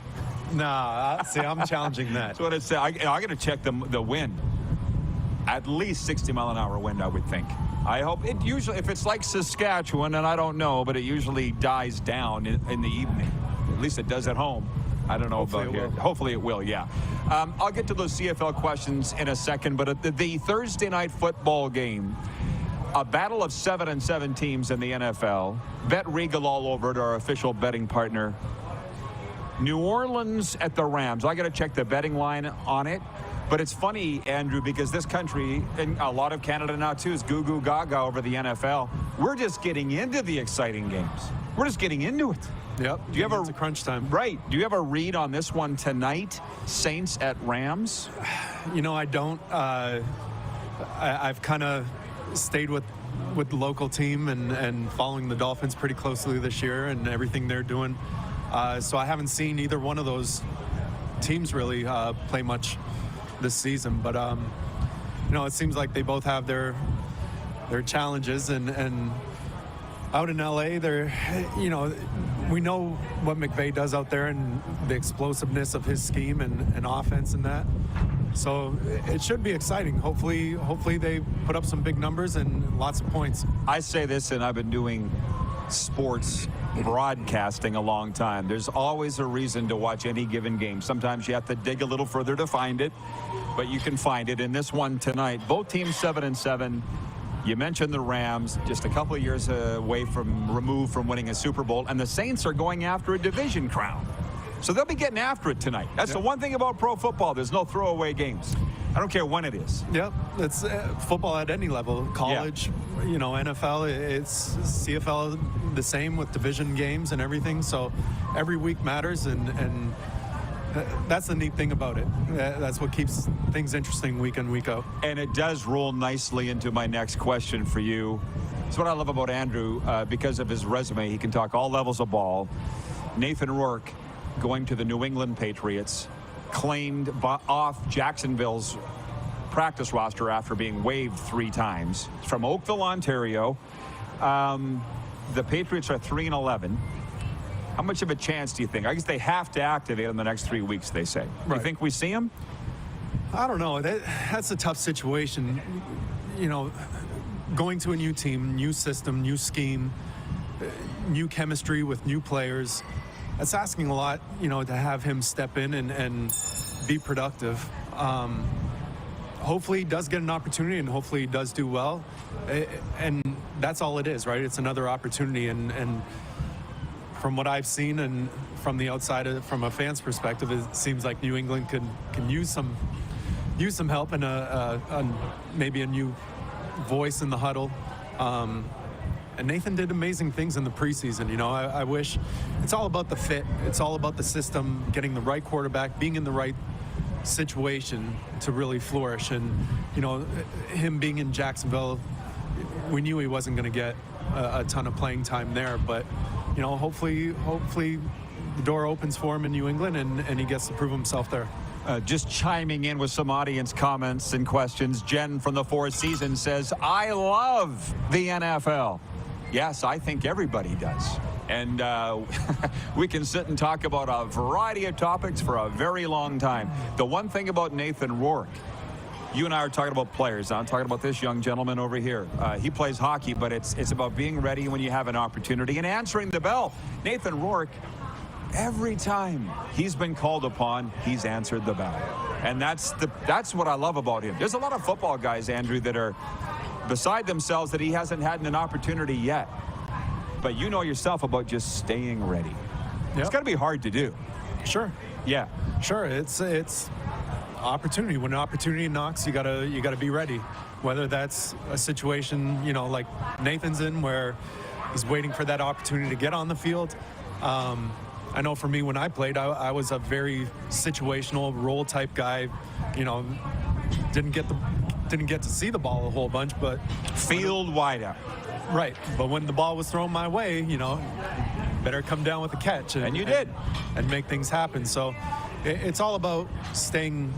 Nah, see, I'm challenging that. That's what it said. I got to check the wind. At least 60-mile-an-hour wind, I would think. I hope it usually, if it's like Saskatchewan, and I don't know, but it usually dies down in the evening. At least it does at home. I don't know about here. Hopefully it will, yeah. I'll get to those CFL questions in a second, but the Thursday night football game, a battle of 7-7 teams in the NFL. Bet Regal all over it, our official betting partner. New Orleans at the Rams. I got to check the betting line on it. But it's funny, Andrew, because this country, and a lot of Canada now too, is goo-goo gaga over the NFL. We're just getting into the exciting games. We're just getting into it. Yep. Do you have a crunch time? Right. Do you have a read on this one tonight? Saints at Rams? You know, I don't. I've kind of stayed with the local team and following the Dolphins pretty closely this year and everything they're doing. So I haven't seen either one of those teams really play much this season, but you know, it seems like they both have their challenges, and out in LA, they're, you know, we know what McVay does out there and the explosiveness of his scheme and offense and that. So it should be exciting. Hopefully they put up some big numbers and lots of points. I say this, and I've been doing sports broadcasting a long time. There's always a reason to watch any given game. Sometimes you have to dig a little further to find it, but you can find it in this one tonight. Both teams 7-7. You mentioned the Rams, just a couple of years removed from winning a Super Bowl, and the Saints are going after a division crown. So they'll be getting after it tonight. That's the one thing about pro football. There's no throwaway games. I don't care when it is. Yep, it's football at any level. College, NFL, it's CFL the same with division games and everything. So every week matters, and that's the neat thing about it. That's what keeps things interesting week in, week out. And it does roll nicely into my next question for you. It's what I love about Andrew because of his resume. He can talk all levels of ball. Nathan Rourke going to the New England Patriots, claimed off Jacksonville's practice roster after being waived 3 times. From Oakville, Ontario. The Patriots are 3-11. How much of a chance do you think? I guess they have to activate in the next 3 weeks, they say. Right. You think we see him? I don't know. That's a tough situation. Going to a new team, new system, new scheme, new chemistry with new players. That's asking a lot, to have him step in and be productive. Hopefully he does get an opportunity, and hopefully he does do well. And that's all it is, right? It's another opportunity. And from what I've seen and from the outside, from a fan's perspective, it seems like New England can use some help and maybe a new voice in the huddle. And Nathan did amazing things in the preseason. I wish it's all about the fit. It's all about the system, getting the right quarterback, being in the right situation to really flourish. And, him being in Jacksonville, we knew he wasn't going to get a ton of playing time there. But, hopefully the door opens for him in New England and he gets to prove himself there. Just chiming in with some audience comments and questions. Jen from the Four Seasons says, I love the NFL. Yes, I think everybody does. And we can sit and talk about a variety of topics for a very long time. The one thing about Nathan Rourke, you and I are talking about players. I'm talking about this young gentleman over here. He plays hockey, but it's about being ready when you have an opportunity and answering the bell. Nathan Rourke, every time he's been called upon, he's answered the bell. And that's what I love about him. There's a lot of football guys, Andrew, that are beside themselves that he hasn't had an opportunity yet. But you know yourself about just staying ready. Yep. It's got to be hard to do. Sure. Yeah. Sure. It's opportunity. When an opportunity knocks, you gotta be ready. Whether that's a situation, like Nathan's in, where he's waiting for that opportunity to get on the field. I know for me, when I played, I was a very situational role type guy. Didn't get to see the ball a whole bunch, but field wide out. Right, but when the ball was thrown my way, better come down with the catch. And you did. And make things happen. So it's all about staying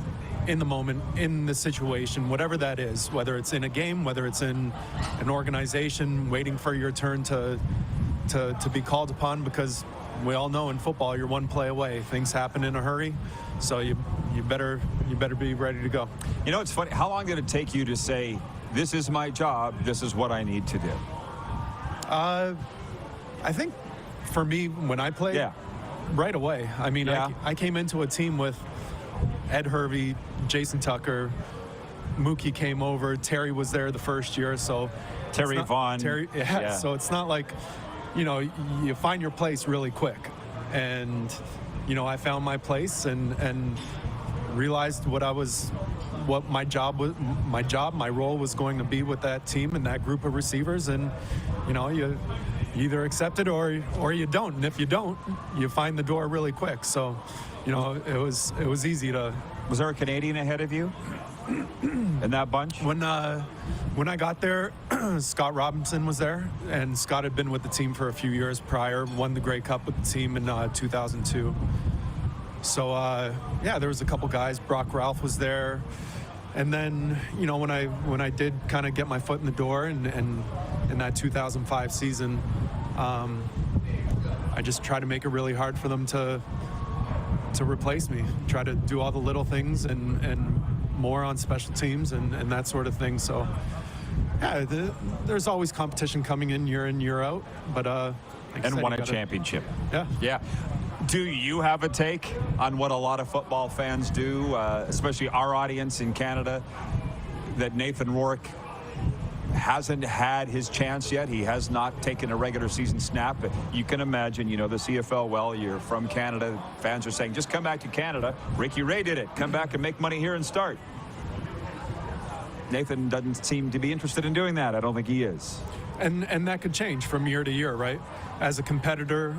in the moment, in the situation, whatever that is, whether it's in a game, whether it's in an organization, waiting for your turn to be called upon, because we all know in football you're one play away. Things happen in a hurry, so you better be ready to go. It's funny. How long did it take you to say, this is my job, this is what I need to do? I think for me, when I played, right away. I mean, I came into a team with Ed Hervey, Jason Tucker, Mookie came over, Terry was there the first year, so Terry Vaughn. So it's not like, you find your place really quick. And, I found my place and realized what my role was going to be with that team and that group of receivers. And, you either accept it or you don't. And if you don't, you find the door really quick. So, it was easy to. Was there a Canadian ahead of you in that bunch? When I got there, Scott Robinson was there, and Scott had been with the team for a few years prior, won the Grey Cup with the team in 2002. So there was a couple guys. Brock Ralph was there, and then when I did kind of get my foot in the door and in that 2005 season, I I just try to make it really hard for them to replace me. Try to do all the little things and more on special teams and that sort of thing. So, yeah, there's always competition coming in, year out. But like and I said, won a championship. Yeah. Yeah. Do you have a take on what a lot of football fans do, especially our audience in Canada, that Nathan Rourke hasn't had his chance yet? He has not taken a regular season snap. But you can imagine, you know, the CFL, well, you're from Canada. Fans are saying, just come back to Canada. Ricky Ray did it. Come back and make money here and start. Nathan doesn't seem to be interested in doing that. I don't think he is. And that could change from year to year, right? As a competitor,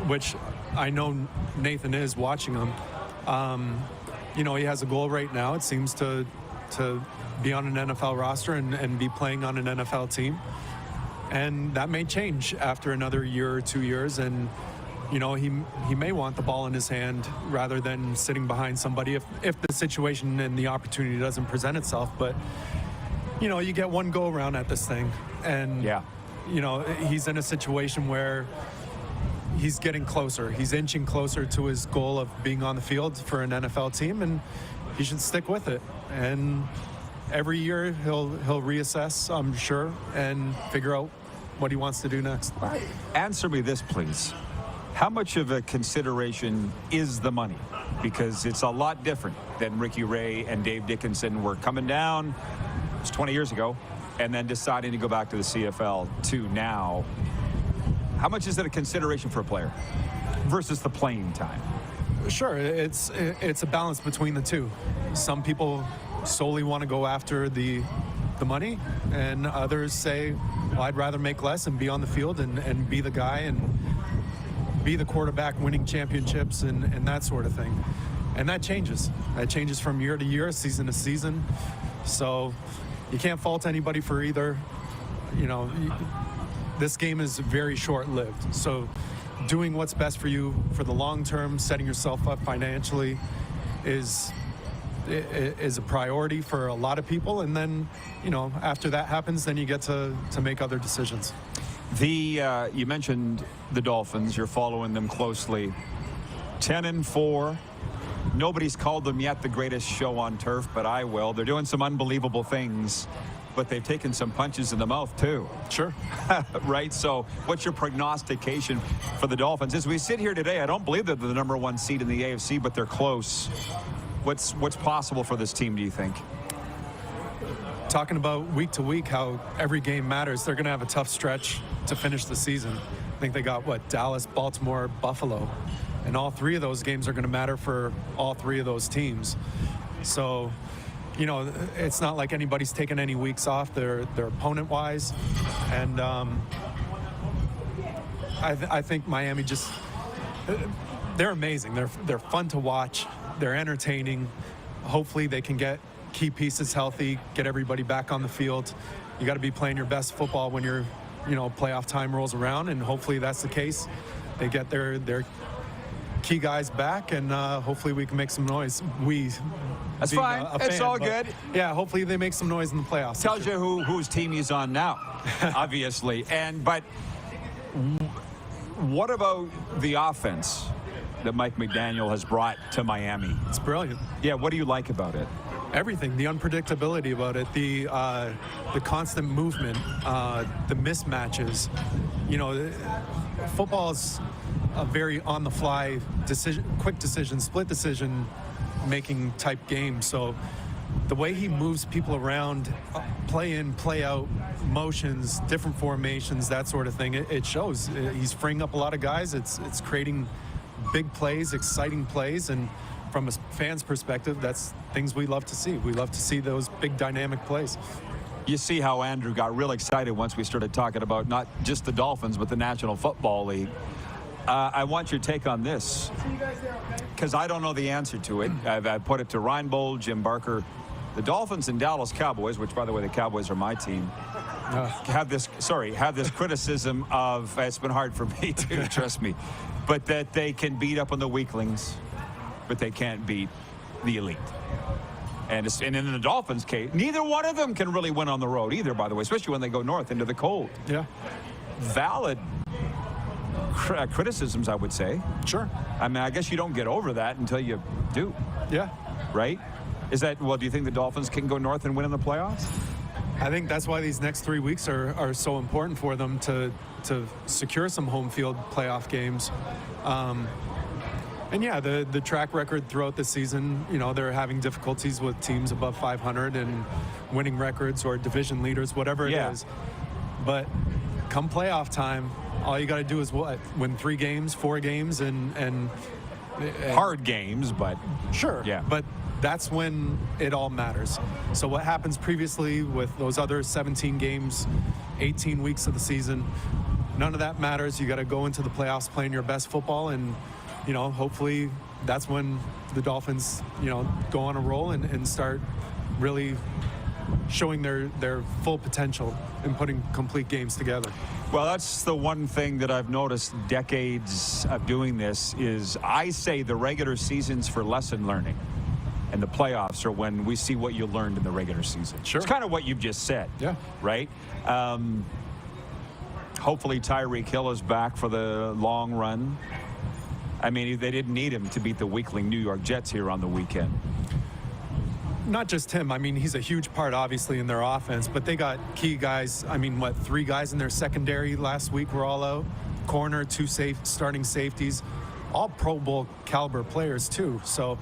which I know Nathan is watching him, you know, he has a goal right now. It seems to be on an NFL roster and be playing on an NFL team. And that may change after another year or 2 years. And, you know, he may want the ball in his hand rather than sitting behind somebody if the situation and the opportunity doesn't present itself. But, you know, you get one go around at this thing. And, yeah, you know, he's in a situation where he's getting closer. He's inching closer to his goal of being on the field for an NFL team, and he should stick with it. And every year he'll reassess, I'm sure, and figure out what he wants to do next. Answer me this, please. How much of a consideration is the money? Because it's a lot different than Ricky Ray and Dave Dickinson were coming down, it was 20 years ago, and then deciding to go back to the CFL to now. How much is it a consideration for a player versus the playing time? Sure, it's a balance between the two. Some people solely want to go after the money, and others say, well, I'd rather make less and be on the field and be the guy and be the quarterback winning championships and that sort of thing. And that changes. That changes from year to year, season to season. So you can't fault anybody for either. You know, this game is very short-lived. So doing what's best for you for the long term, setting yourself up financially is a priority for a lot of people. And then, you know, after that happens, then you get to make other decisions. You mentioned the Dolphins. You're following them closely. 10-4. Nobody's called them yet the greatest show on turf, but I will. They're doing some unbelievable things, but they've taken some punches in the mouth too. Sure. Right? So what's your prognostication for the Dolphins? As we sit here today, I don't believe they're the number one seed in the AFC, but they're close. What's possible for this team, do you think? Talking about week to week, how every game matters, they're going to have a tough stretch to finish the season. I think they got, Dallas, Baltimore, Buffalo. And all three of those games are going to matter for all three of those teams. So, you know, it's not like anybody's taken any weeks off their opponent-wise. And I think Miami just, they're amazing. They're fun to watch. They're entertaining. Hopefully they can get key pieces healthy, get everybody back on the field. You got to be playing your best football when your, you know, playoff time rolls around, and hopefully that's the case. They get their key guys back, and hopefully we can make some noise. That's fine. It's all good. Yeah, hopefully they make some noise in the playoffs. Tells you whose team he's on now, obviously. But what about the offense that Mike McDaniel has brought to Miami? It's brilliant. Yeah, what do you like about it? Everything, the unpredictability about it, the constant movement, the mismatches. You know, football's a very on-the-fly decision, quick decision, split decision making type game. So the way he moves people around, play in, play out, motions, different formations, that sort of thing, it shows. He's freeing up a lot of guys. It's creating big plays, exciting plays, and from a fan's perspective, that's things we love to see. We love to see those big dynamic plays. You see how Andrew got real excited once we started talking about not just the Dolphins, but the National Football League. I want your take on this, because I don't know the answer to it. I've put it to Reinbold, Jim Barker. The Dolphins and Dallas Cowboys, which, by the way, the Cowboys are my team, have this criticism of, it's been hard for me too, trust me, but that they can beat up on the weaklings, but they can't beat the elite. And in the Dolphins' case, neither one of them can really win on the road either, by the way, especially when they go north into the cold. Yeah. Valid criticisms, I would say. Sure. I mean, I guess you don't get over that until you do. Yeah. Right? Is that, well, do you think the Dolphins can go north and win in the playoffs? I think that's why these next 3 weeks are so important for them to secure some home field playoff games. And yeah, the track record throughout the season, you know, they're having difficulties with teams above 500 and winning records or division leaders, whatever it is. But come playoff time, all you got to do is what? Win 3 games, 4 games, and hard games, but sure. Yeah. But that's when it all matters. So what happens previously with those other 17 games, 18 weeks of the season, none of that matters. You got to go into the playoffs playing your best football, and you know, hopefully that's when the Dolphins, you know, go on a roll and start really showing their full potential and putting complete games together. Well, that's the one thing that I've noticed decades of doing this is I say the regular season's for lesson learning, and the playoffs are when we see what you learned in the regular season. Sure. It's kind of what you've just said. Yeah. Right? Hopefully Tyreek Hill is back for the long run. I mean, they didn't need him to beat the weakling New York Jets here on the weekend. Not just him. I mean, he's a huge part, obviously, in their offense, but they got key guys. I mean, 3 guys in their secondary last week were all out. Corner, 2 starting safeties, all Pro Bowl caliber players, too. So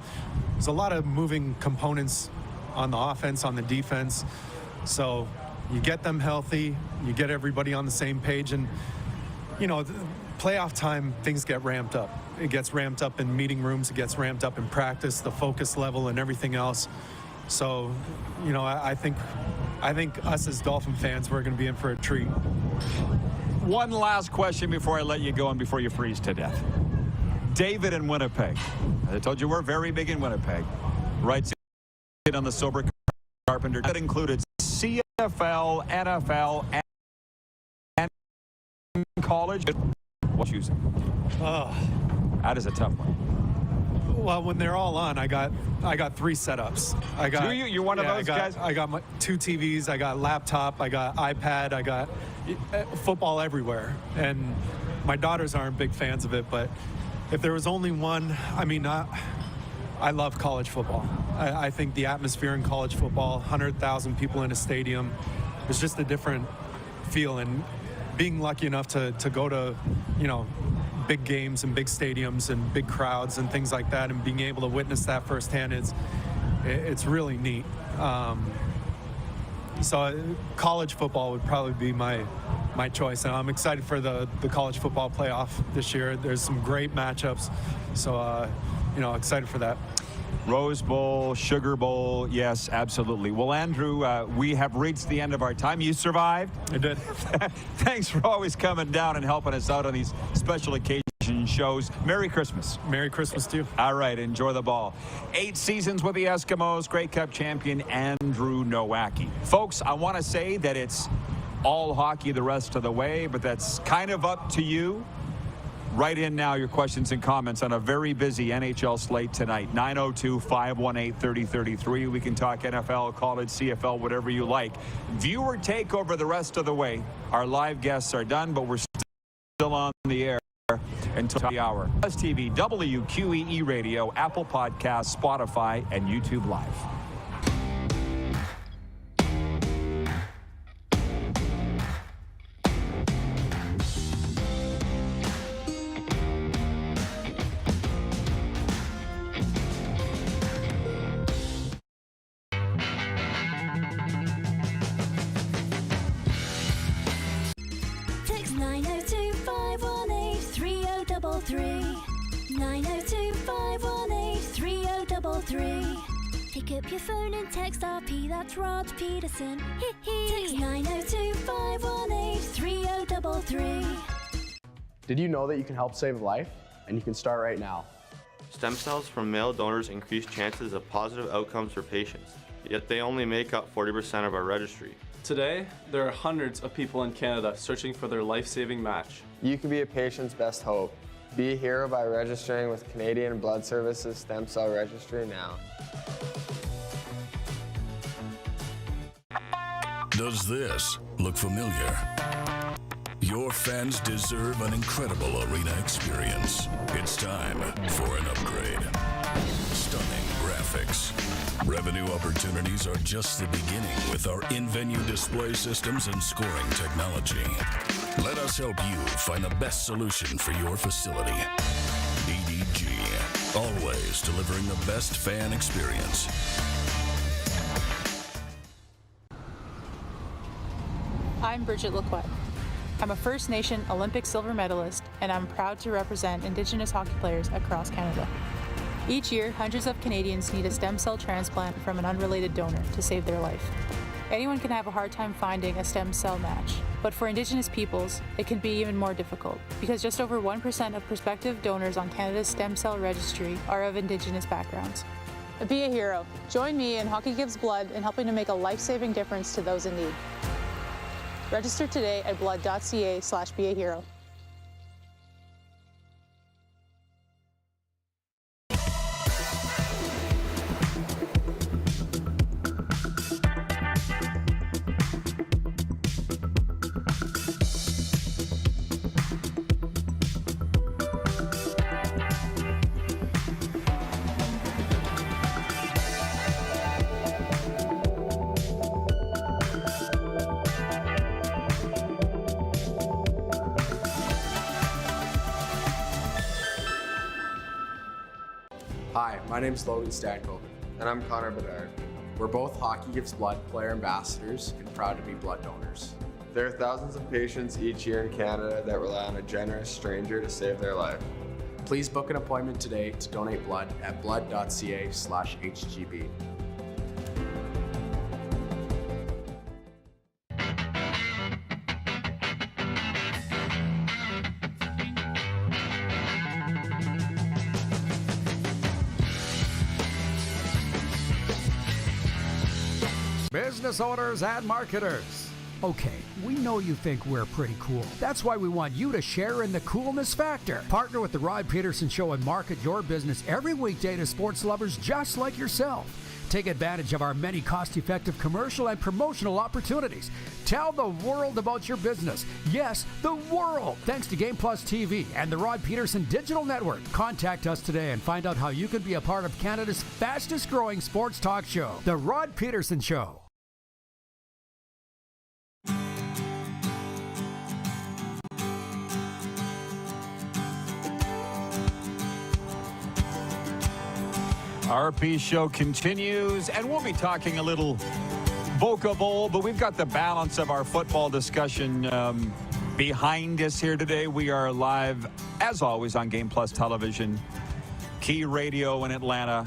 there's a lot of moving components on the offense, on the defense. So you get them healthy, you get everybody on the same page, and, you know, playoff time, things get ramped up. It gets ramped up in meeting rooms, it gets ramped up in practice, the focus level and everything else. So, you know, I think us as Dolphin fans, we're going to be in for a treat. One last question before I let you go and before you freeze to death. David in Winnipeg. I told you we're very big in Winnipeg. Writes it on the Sober Carpenter. That included CFL, NFL, and college. What choosing? Oh, that is a tough one. Well, when they're all on, I got 3 setups. I got. Do you? You're one of those guys? I got my 2 TVs. I got laptop. I got iPad. I got football everywhere. And my daughters aren't big fans of it, but if there was only one, I mean, I love college football. I think the atmosphere in college football, 100,000 people in a stadium, is just a different feel. And being lucky enough to go to, you know, big games and big stadiums and big crowds and things like that, and being able to witness that firsthand, it's really neat. So college football would probably be my choice, and I'm excited for the college football playoff this year. There's some great matchups, so you know, excited for that. Rose Bowl, Sugar Bowl, yes, absolutely. Well, Andrew, we have reached the end of our time. You survived. I did. Thanks for always coming down and helping us out on these special occasion shows. Merry Christmas. Merry Christmas to you. All right, enjoy the ball. 8 seasons with the Eskimos, Grey Cup champion Andrew Nowacki. Folks, I want to say that it's all hockey the rest of the way, but that's kind of up to you. Write in now your questions and comments on a very busy NHL slate tonight. 902-518-3033. We can talk NFL, college, CFL, whatever you like. Viewer takeover the rest of the way. Our live guests are done, but we're still on the air until the hour. Buzz TV, WQEE Radio, Apple Podcasts, Spotify, and YouTube Live. Text 902-518-3033. 902-518-3033. Pick up your phone and text RP, that's Rod Pedersen. Text 902-518-3033. Did you know that you can help save a life? And you can start right now. Stem cells from male donors increase chances of positive outcomes for patients, yet they only make up 40% of our registry. Today, there are hundreds of people in Canada searching for their life-saving match. You can be a patient's best hope. Be a hero by registering with Canadian Blood Services Stem Cell Registry now. Does this look familiar? Your fans deserve an incredible arena experience. It's time for an upgrade. Stunning graphics. Revenue opportunities are just the beginning with our in-venue display systems and scoring technology. Let us help you find the best solution for your facility. EDG, always delivering the best fan experience. I'm Bridget Lacquette. I'm a First Nation Olympic silver medalist, and I'm proud to represent Indigenous hockey players across Canada. Each year, hundreds of Canadians need a stem cell transplant from an unrelated donor to save their life. Anyone can have a hard time finding a stem cell match, but for Indigenous peoples, it can be even more difficult because just over 1% of prospective donors on Canada's stem cell registry are of Indigenous backgrounds. Be a hero. Join me in Hockey Gives Blood in helping to make a life-saving difference to those in need. Register today at blood.ca/beahero. Hi, my name is Logan Stankoven. And I'm Connor Bedard. We're both Hockey Gives Blood player ambassadors and proud to be blood donors. There are thousands of patients each year in Canada that rely on a generous stranger to save their life. Please book an appointment today to donate blood at blood.ca/HGB. Business owners and marketers. Okay, we know you think we're pretty cool. That's why we want you to share in the coolness factor. Partner with the Rod Pedersen Show and market your business every weekday to sports lovers just like yourself. Take advantage of our many cost-effective commercial and promotional opportunities. Tell the world about your business. Yes, the world. Thanks to Game Plus TV and the Rod Pedersen Digital Network. Contact us today and find out how you can be a part of Canada's fastest-growing sports talk show, The Rod Pedersen Show. RPShow continues, and we'll be talking a little Boca Bowl, but we've got the balance of our football discussion behind us here today. We are live, as always, on Game Plus Television, Key Radio in Atlanta,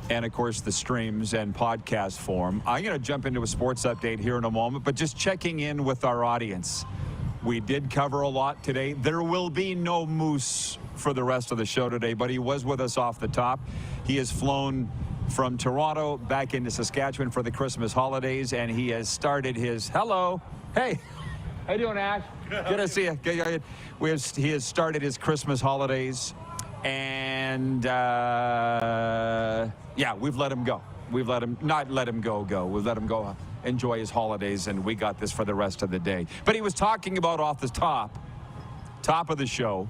and, of course, the streams and podcast form. I'm going to jump into a sports update here in a moment, but just checking in with our audience. We did cover a lot today. There will be no Moose for the rest of the show today, but he was with us off the top. He has flown from Toronto back into Saskatchewan for the Christmas holidays, and he has started his Hey, how you doing, Ash? Good to see you. He has started his Christmas holidays, and we've let him go. We've let him not let him go. We've let him go enjoy his holidays, and we got this for the rest of the day. But he was talking about off the top of the show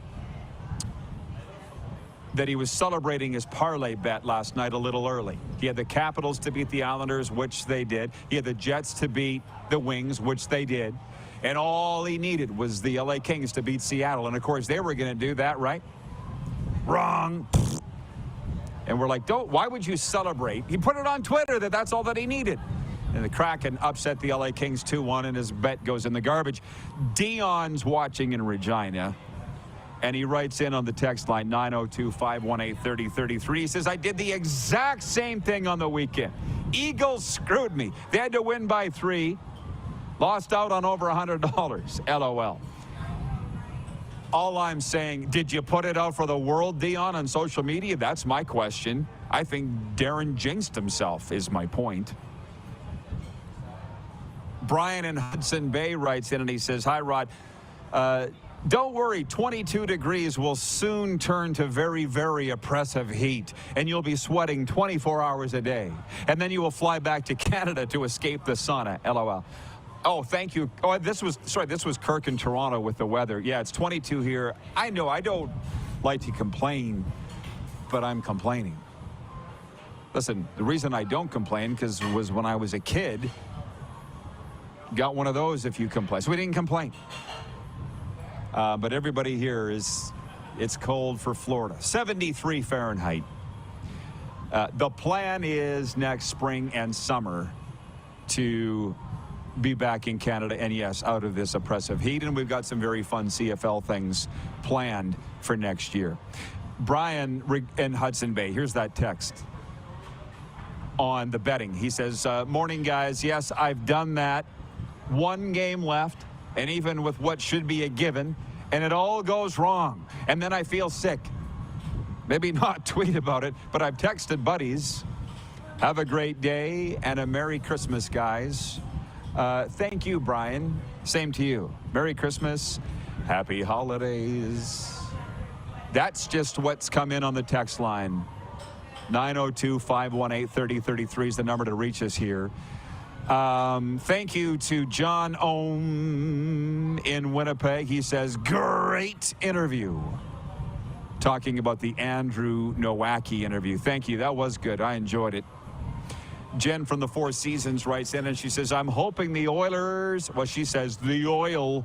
that he was celebrating his parlay bet last night a little early. He had the Capitals to beat the Islanders, which they did. He had the Jets to beat the Wings, which they did. And all he needed was the LA Kings to beat Seattle. And, of course, they were going to do that, right? Wrong. And we're like, why would you celebrate? He put it on Twitter that that's all that he needed. And the Kraken upset the LA Kings 2-1, and his bet goes in the garbage. Dion's watching in Regina. And he writes in on the text line, 902-518-3033. He says, I did the exact same thing on the weekend. Eagles screwed me. They had to win by 3. Lost out on over $100. LOL. All I'm saying, did you put it out for the world, Dion, on social media? That's my question. I think Darren jinxed himself is my point. Brian in Hudson Bay writes in and he says, hi, Rod. Don't worry, 22 degrees will soon turn to very, very oppressive heat, and you'll be sweating 24 hours a day. And then you will fly back to Canada to escape the sauna. LOL. Oh, thank you. Oh, this was Kirk in Toronto with the weather. Yeah, it's 22 here. I know I don't like to complain, but I'm complaining. Listen, the reason I don't complain was when I was a kid, got one of those if you complain. So we didn't complain. But everybody here it's cold for Florida. 73 Fahrenheit. The plan is next spring and summer to be back in Canada, and yes, out of this oppressive heat, and we've got some very fun CFL things planned for next year. Brian in Hudson Bay, here's that text on the betting. He says, morning guys, yes, I've done that. One game left, and even with what should be a given, and it all goes wrong, and then I feel sick. Maybe not tweet about it, but I've texted buddies. Have a great day and a Merry Christmas, guys. Thank you, Brian. Same to you. Merry Christmas. Happy holidays. That's just what's come in on the text line. 902-518-3033 is the number to reach us here. Thank you to John Ohm in Winnipeg. He says, great interview. Talking about the Andrew Nowacki interview. Thank you. That was good. I enjoyed it. Jen from the Four Seasons writes in and she says, I'm hoping the Oilers, well, she says, the Oil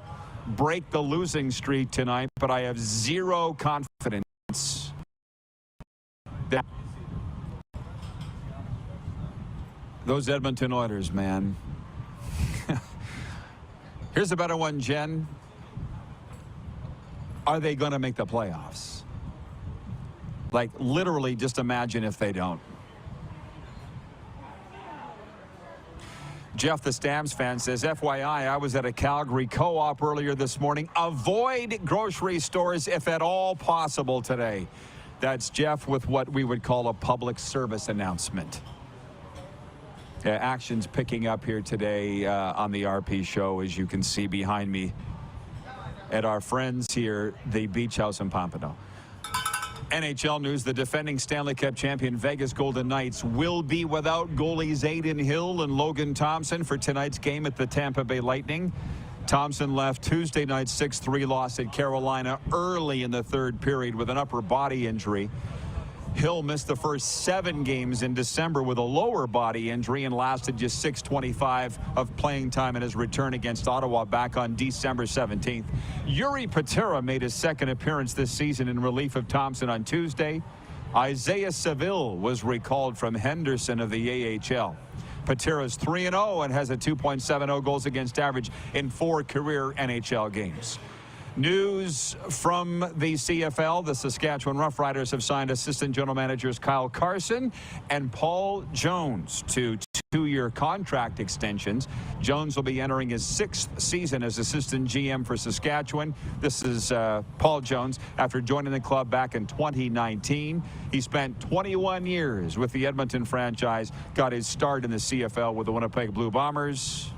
break the losing streak tonight, but I have zero confidence that those Edmonton Oilers, man. Here's a better one, Jen. Are they going to make the playoffs? Like, literally, just imagine if they don't. Jeff, the Stamps fan, says, FYI, I was at a Calgary co-op earlier this morning. Avoid grocery stores if at all possible today. That's Jeff with what we would call a public service announcement. Action's picking up here today on the RP show, as you can see behind me, at our friends here, the Beachouse in Pompano. NHL news, the defending Stanley Cup champion Vegas Golden Knights will be without goalies Aiden Hill and Logan Thompson for tonight's game at the Tampa Bay Lightning. Thompson left Tuesday night's 6-3 loss at Carolina early in the third period with an upper body injury. Hill missed the first 7 games in December with a lower body injury and lasted just 6:25 of playing time in his return against Ottawa back on December 17th. Yuri Patera made his second appearance this season in relief of Thompson on Tuesday. Isaiah Seville was recalled from Henderson of the AHL. Patera's 3-0 and has a 2.70 goals against average in 4 career NHL games. News from the CFL. The Saskatchewan Roughriders have signed assistant general managers Kyle Carson and Paul Jones to 2-year contract extensions. Jones will be entering his 6th season as assistant GM for Saskatchewan. This is Paul Jones after joining the club back in 2019. He spent 21 years with the Edmonton franchise, got his start in the CFL with the Winnipeg Blue Bombers.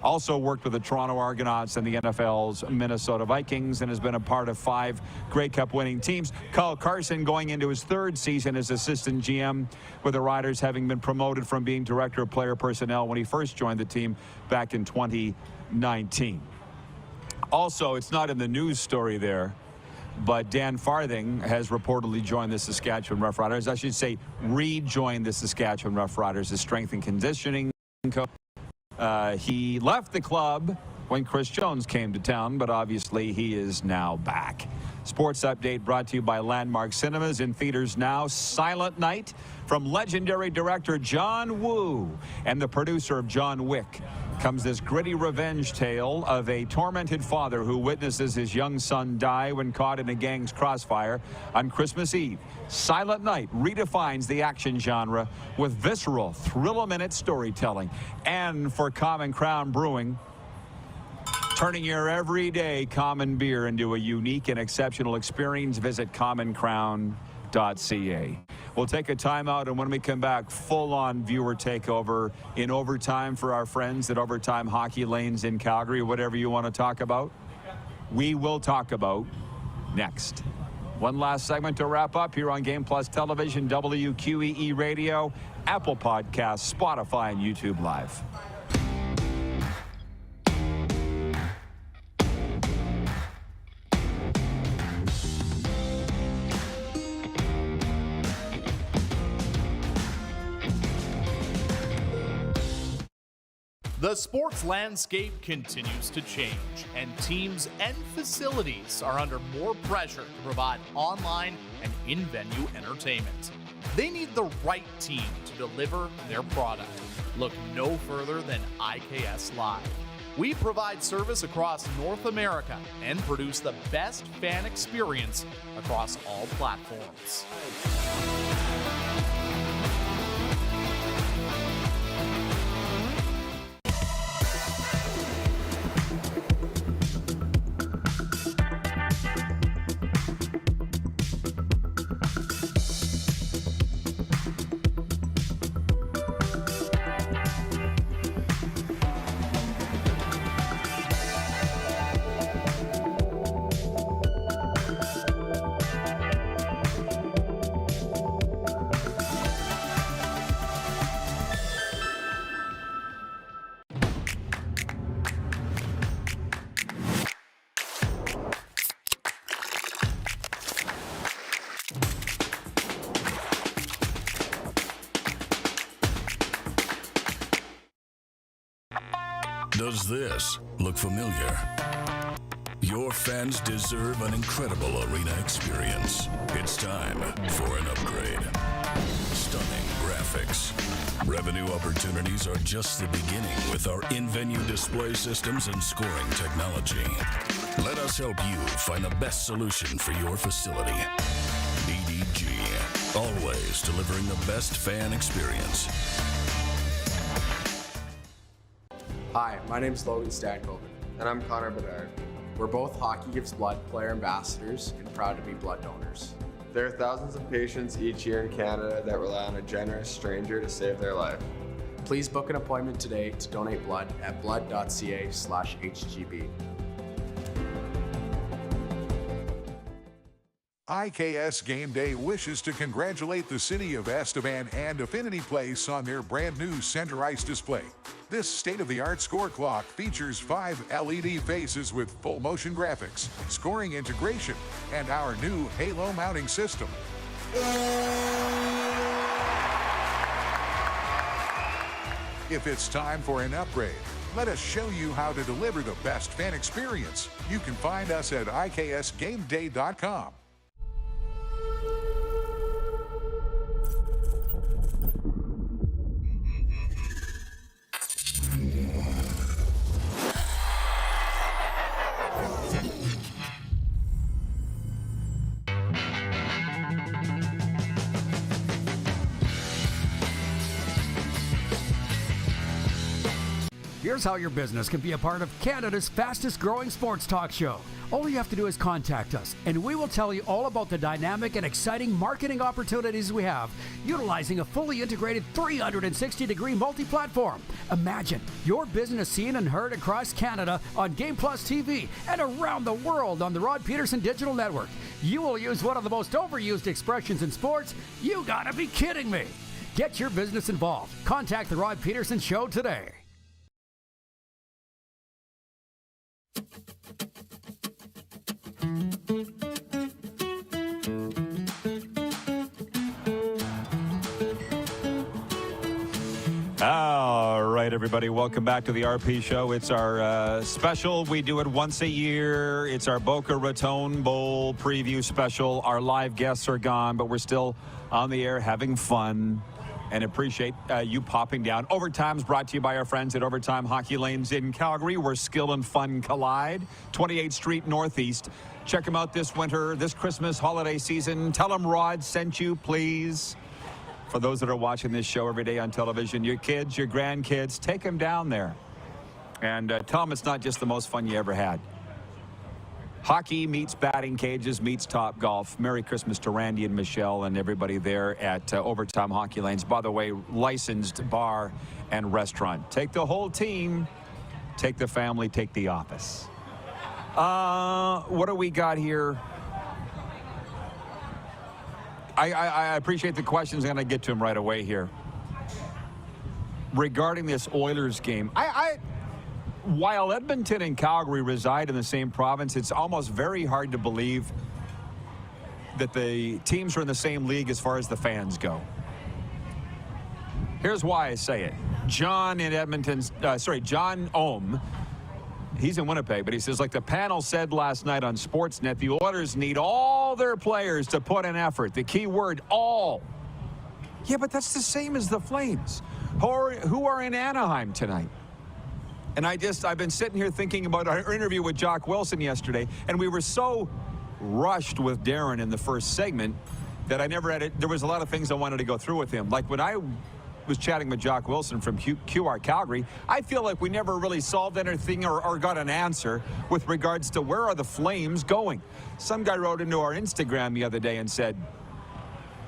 Also worked with the Toronto Argonauts and the NFL's Minnesota Vikings and has been a part of 5 Grey Cup winning teams. Kyle Carson going into his 3rd season as assistant GM with the Riders, having been promoted from being director of player personnel when he first joined the team back in 2019. Also, it's not in the news story there, but Dan Farthing has reportedly joined the Saskatchewan Roughriders. I should say rejoined the Saskatchewan Roughriders as strength and conditioning coach. He left the club when Chris Jones came to town, but obviously he is now back. Sports Update brought to you by Landmark Cinemas. In theaters now, Silent Night from legendary director John Woo and the producer of John Wick. Comes this gritty revenge tale of a tormented father who witnesses his young son die when caught in a gang's crossfire on Christmas Eve. Silent Night redefines the action genre with visceral, thrill-a-minute storytelling. And for Common Crown Brewing, turning your everyday common beer into a unique and exceptional experience, visit commoncrown.ca. We'll take a timeout, and when we come back, full-on viewer takeover in overtime for our friends at Overtime Hockey Lanes in Calgary. Whatever you want to talk about, we will talk about next. One last segment to wrap up here on Game Plus Television, WQEE Radio, Apple Podcasts, Spotify, and YouTube Live. The sports landscape continues to change, and teams and facilities are under more pressure to provide online and in-venue entertainment. They need the right team to deliver their product. Look no further than IKS Live. We provide service across North America and produce the best fan experience across all platforms. Does this look familiar? Your fans deserve an incredible arena experience. It's time for an upgrade. Stunning graphics. Revenue opportunities are just the beginning with our in-venue display systems and scoring technology. Let us help you find the best solution for your facility. BDG, always delivering the best fan experience. Hi, my name's Logan Stankoven. And I'm Connor Bedard. We're both Hockey Gives Blood player ambassadors and proud to be blood donors. There are thousands of patients each year in Canada that rely on a generous stranger to save their life. Please book an appointment today to donate blood at blood.ca/HGB. IKS Game Day wishes to congratulate the city of Estevan and Affinity Place on their brand new center ice display. This state-of-the-art score clock features 5 LED faces with full motion graphics, scoring integration, and our new Halo mounting system. If it's time for an upgrade, let us show you how to deliver the best fan experience. You can find us at IKSGameDay.com. Here's how your business can be a part of Canada's fastest growing sports talk show. All you have to do is contact us, and we will tell you all about the dynamic and exciting marketing opportunities we have, utilizing a fully integrated 360-degree multi-platform. Imagine your business seen and heard across Canada on Game Plus TV and around the world on the Rod Pedersen Digital Network. You will use one of the most overused expressions in sports. You gotta be kidding me. Get your business involved. Contact the Rod Pedersen Show today. All right, everybody, welcome back to the RP Show. It's our special. We do it once a year. It's our Boca Raton Bowl preview special. Our live guests are gone, but we're still on the air having fun and appreciate you popping down. Overtime's brought to you by our friends at Overtime Hockey Lanes in Calgary, where skill and fun collide. 28th Street Northeast. Check them out this winter, this Christmas holiday season. Tell them Rod sent you, please. For those that are watching this show every day on television, your kids, your grandkids, take them down there. And tell them it's not just the most fun you ever had. Hockey meets batting cages, meets Top Golf. Merry Christmas to Randy and Michelle and everybody there at Overtime Hockey Lanes. By the way, licensed bar and restaurant. Take the whole team, take the family, take the office. What do we got here? I appreciate the questions. I'm going to get to them right away here. regarding this Oilers game. While Edmonton and Calgary reside in the same province, it's almost very hard to believe that the teams are in the same league as far as the fans go. Here's why I say it. John Ohm, he's in Winnipeg, but he says, like the panel said last night on Sportsnet, the Oilers need all their players to put in effort. The key word, all. Yeah, but that's the same as the Flames, who are in Anaheim tonight. And I've been sitting here thinking about our interview with Jock Wilson yesterday, and we were so rushed with Darren in the first segment that I never had it. There was a lot of things I wanted to go through with him. Like when I was chatting with Jock Wilson from QR Calgary, I feel like we never really solved anything or got an answer with regards to where are the Flames going. Some guy wrote into our Instagram the other day and said,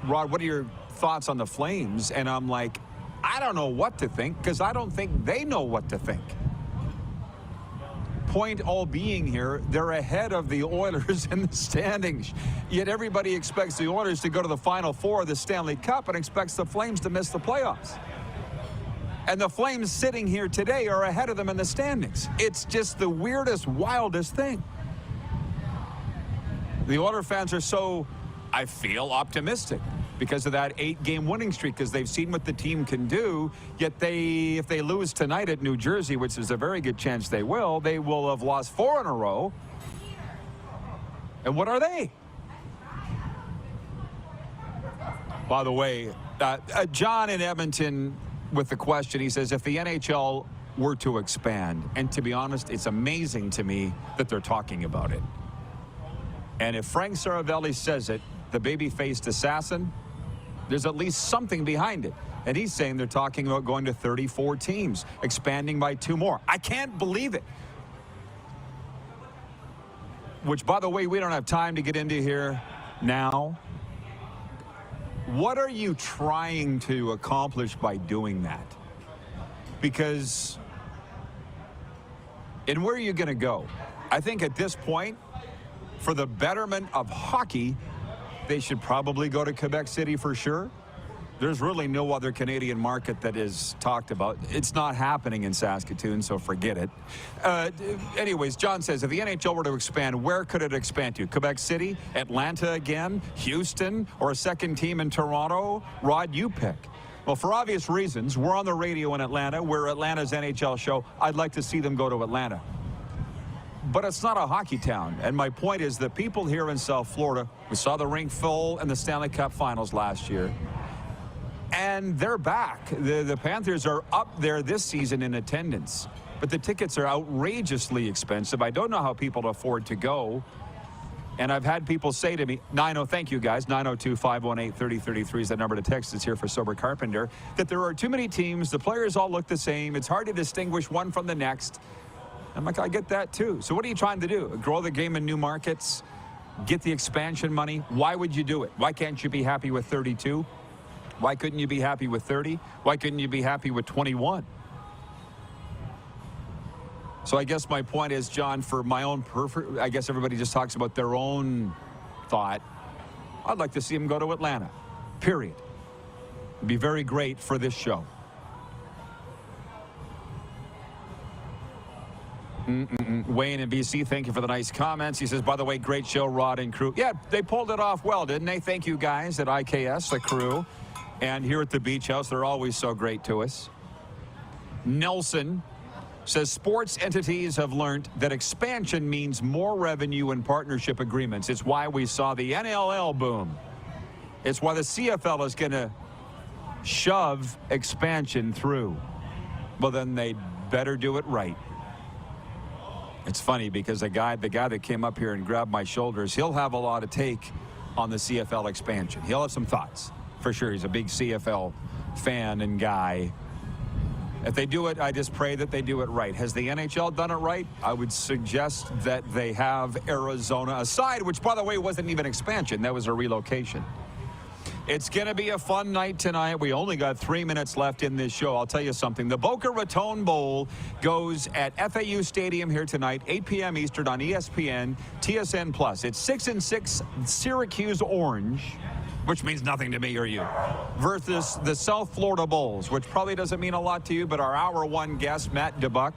Rod, what are your thoughts on the Flames? And I'm like, I don't know what to think, because I don't think they know what to think. Point all being here, they're ahead of the Oilers in the standings. Yet everybody expects the Oilers to go to the Final Four of the Stanley Cup and expects the Flames to miss the playoffs. And the Flames sitting here today are ahead of them in the standings. It's just the weirdest, wildest thing. The Oilers fans are so, I feel, optimistic because of that 8-game winning streak, because they've seen what the team can do. Yet if they lose tonight at New Jersey, which is a very good chance they will have lost 4 in a row. And what are they? By the way, John in Edmonton with the question, he says, if the NHL were to expand, and to be honest, it's amazing to me that they're talking about it. And if Frank Saravelli says it, the baby-faced assassin, there's at least something behind it. And he's saying they're talking about going to 34 teams, expanding by 2 more. I can't believe it. Which, by the way, we don't have time to get into here now. What are you trying to accomplish by doing that? Because, and where are you going to go? I think at this point, for the betterment of hockey, they should probably go to Quebec City for sure. There's really no other Canadian market that is talked about. It's not happening in Saskatoon, so forget it. Anyways, John says, if the NHL were to expand, where could it expand to? Quebec City, Atlanta again, Houston, or a second team in Toronto? Rod, you pick. Well, for obvious reasons, we're on the radio in Atlanta. We're Atlanta's NHL show. I'd like to see them go to Atlanta. But it's not a hockey town. And my point is that people here in South Florida, we saw the rink full in the Stanley Cup Finals last year, and they're back. The Panthers are up there this season in attendance, but the tickets are outrageously expensive. I don't know how people afford to go. And I've had people say to me, thank you guys, 902-518-3033 is the number to text. It's here for Sober Carpenter, that there are too many teams. The players all look the same. It's hard to distinguish one from the next. I'm like, I get that too. So what are you trying to do? Grow the game in new markets? Get the expansion money? Why would you do it? Why can't you be happy with 32? Why couldn't you be happy with 30? Why couldn't you be happy with 21? So I guess my point is, John, for my own I guess everybody just talks about their own thought. I'd like to see them go to Atlanta, period. It'd be very great for this show. Wayne in BC, thank you for the nice comments. He says, by the way, great show, Rod and crew. Yeah, they pulled it off well, didn't they? Thank you guys at IKS, the crew. And here at the Beachouse, they're always so great to us. Nelson says, sports entities have learned that expansion means more revenue and partnership agreements. It's why we saw the NLL boom. It's why the CFL is going to shove expansion through. Well, then they better do it right. It's funny because the guy that came up here and grabbed my shoulders, he'll have a lot of take on the CFL expansion. He'll have some thoughts, for sure. He's a big CFL fan and guy. If they do it, I just pray that they do it right. Has the NHL done it right? I would suggest that they have Arizona aside, which, by the way, wasn't even expansion. That was a relocation. It's going to be a fun night tonight. We only got 3 minutes left in this show. I'll tell you something. The Boca Raton Bowl goes at FAU Stadium here tonight, 8 p.m. Eastern on ESPN, TSN+. It's 6-6 Syracuse Orange which means nothing to me or you, versus the South Florida Bulls, which probably doesn't mean a lot to you, but our hour one guest, Matt Dubuc,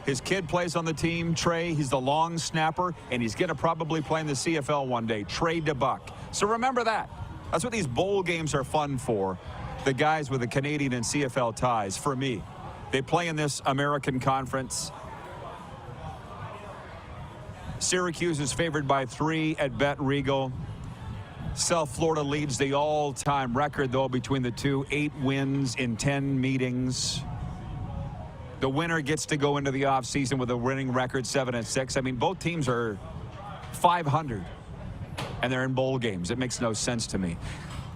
his kid plays on the team, Trey. He's the long snapper, and he's going to probably play in the CFL one day, Trey Dubuc. So remember that. That's what these bowl games are fun for, the guys with the Canadian and CFL ties, for me. They play in this American Conference. Syracuse is favored by 3 at Bet Regal. South Florida leads the all-time record, though, between the two, 8 wins in 10 meetings. The winner gets to go into the offseason with a winning record, 7-6. I mean, both teams are 500, and they're in bowl games. It makes no sense to me.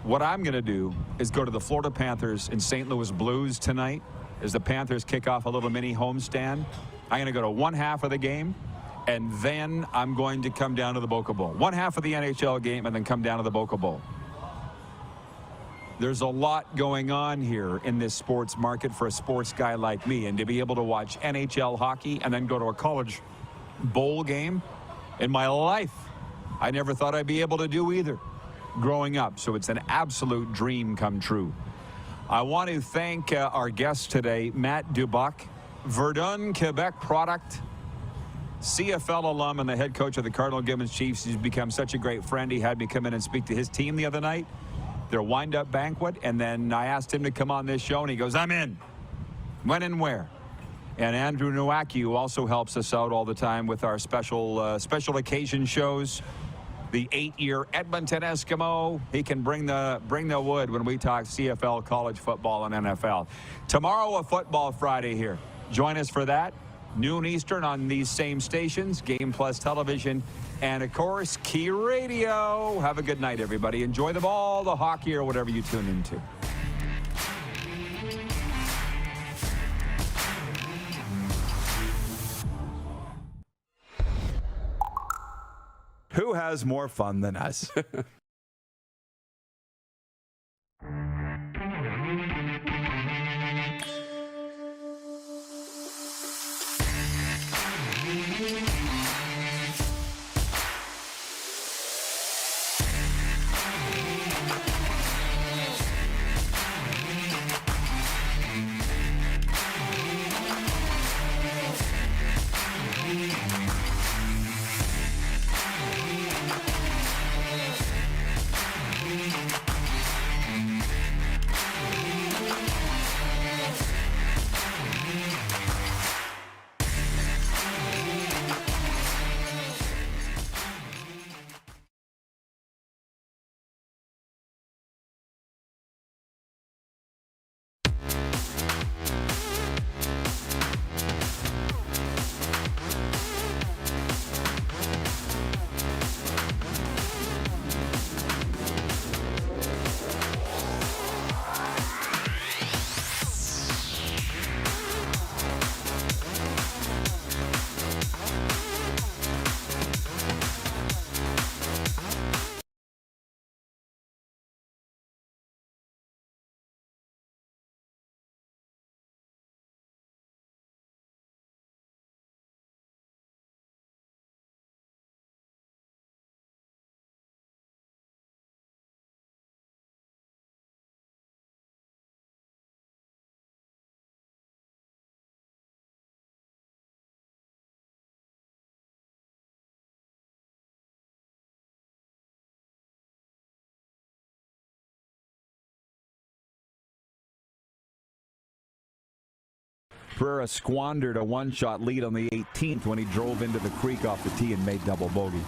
What I'm going to do is go to the Florida Panthers and St. Louis Blues tonight as the Panthers kick off a little mini homestand. I'm going to go to one half of the game, and then I'm going to come down to the Boca Bowl. One half of the NHL game, and then come down to the Boca Bowl. There's a lot going on here in this sports market for a sports guy like me, and to be able to watch NHL hockey and then go to a college bowl game, in my life, I never thought I'd be able to do either growing up. So it's an absolute dream come true. I want to thank our guest today, Matt Dubuc, Verdun, Quebec product, CFL alum and the head coach of the Cardinal Gibbons Chiefs. He's become such a great friend. He had me come in and speak to his team the other night, their wind-up banquet, and then I asked him to come on this show, and he goes, I'm in. When and where? And Andrew Nowacki, who also helps us out all the time with our special occasion shows, the 8-year Edmonton Eskimo. He can bring the wood when we talk CFL, college football, and NFL. Tomorrow, a Football Friday here. Join us for that. Noon Eastern on these same stations, Game Plus Television, and of course, Key Radio. Have a good night, everybody. Enjoy the ball, the hockey, or whatever you tune into. Who has more fun than us? Pereira squandered a one-shot lead on the 18th when he drove into the creek off the tee and made double bogey.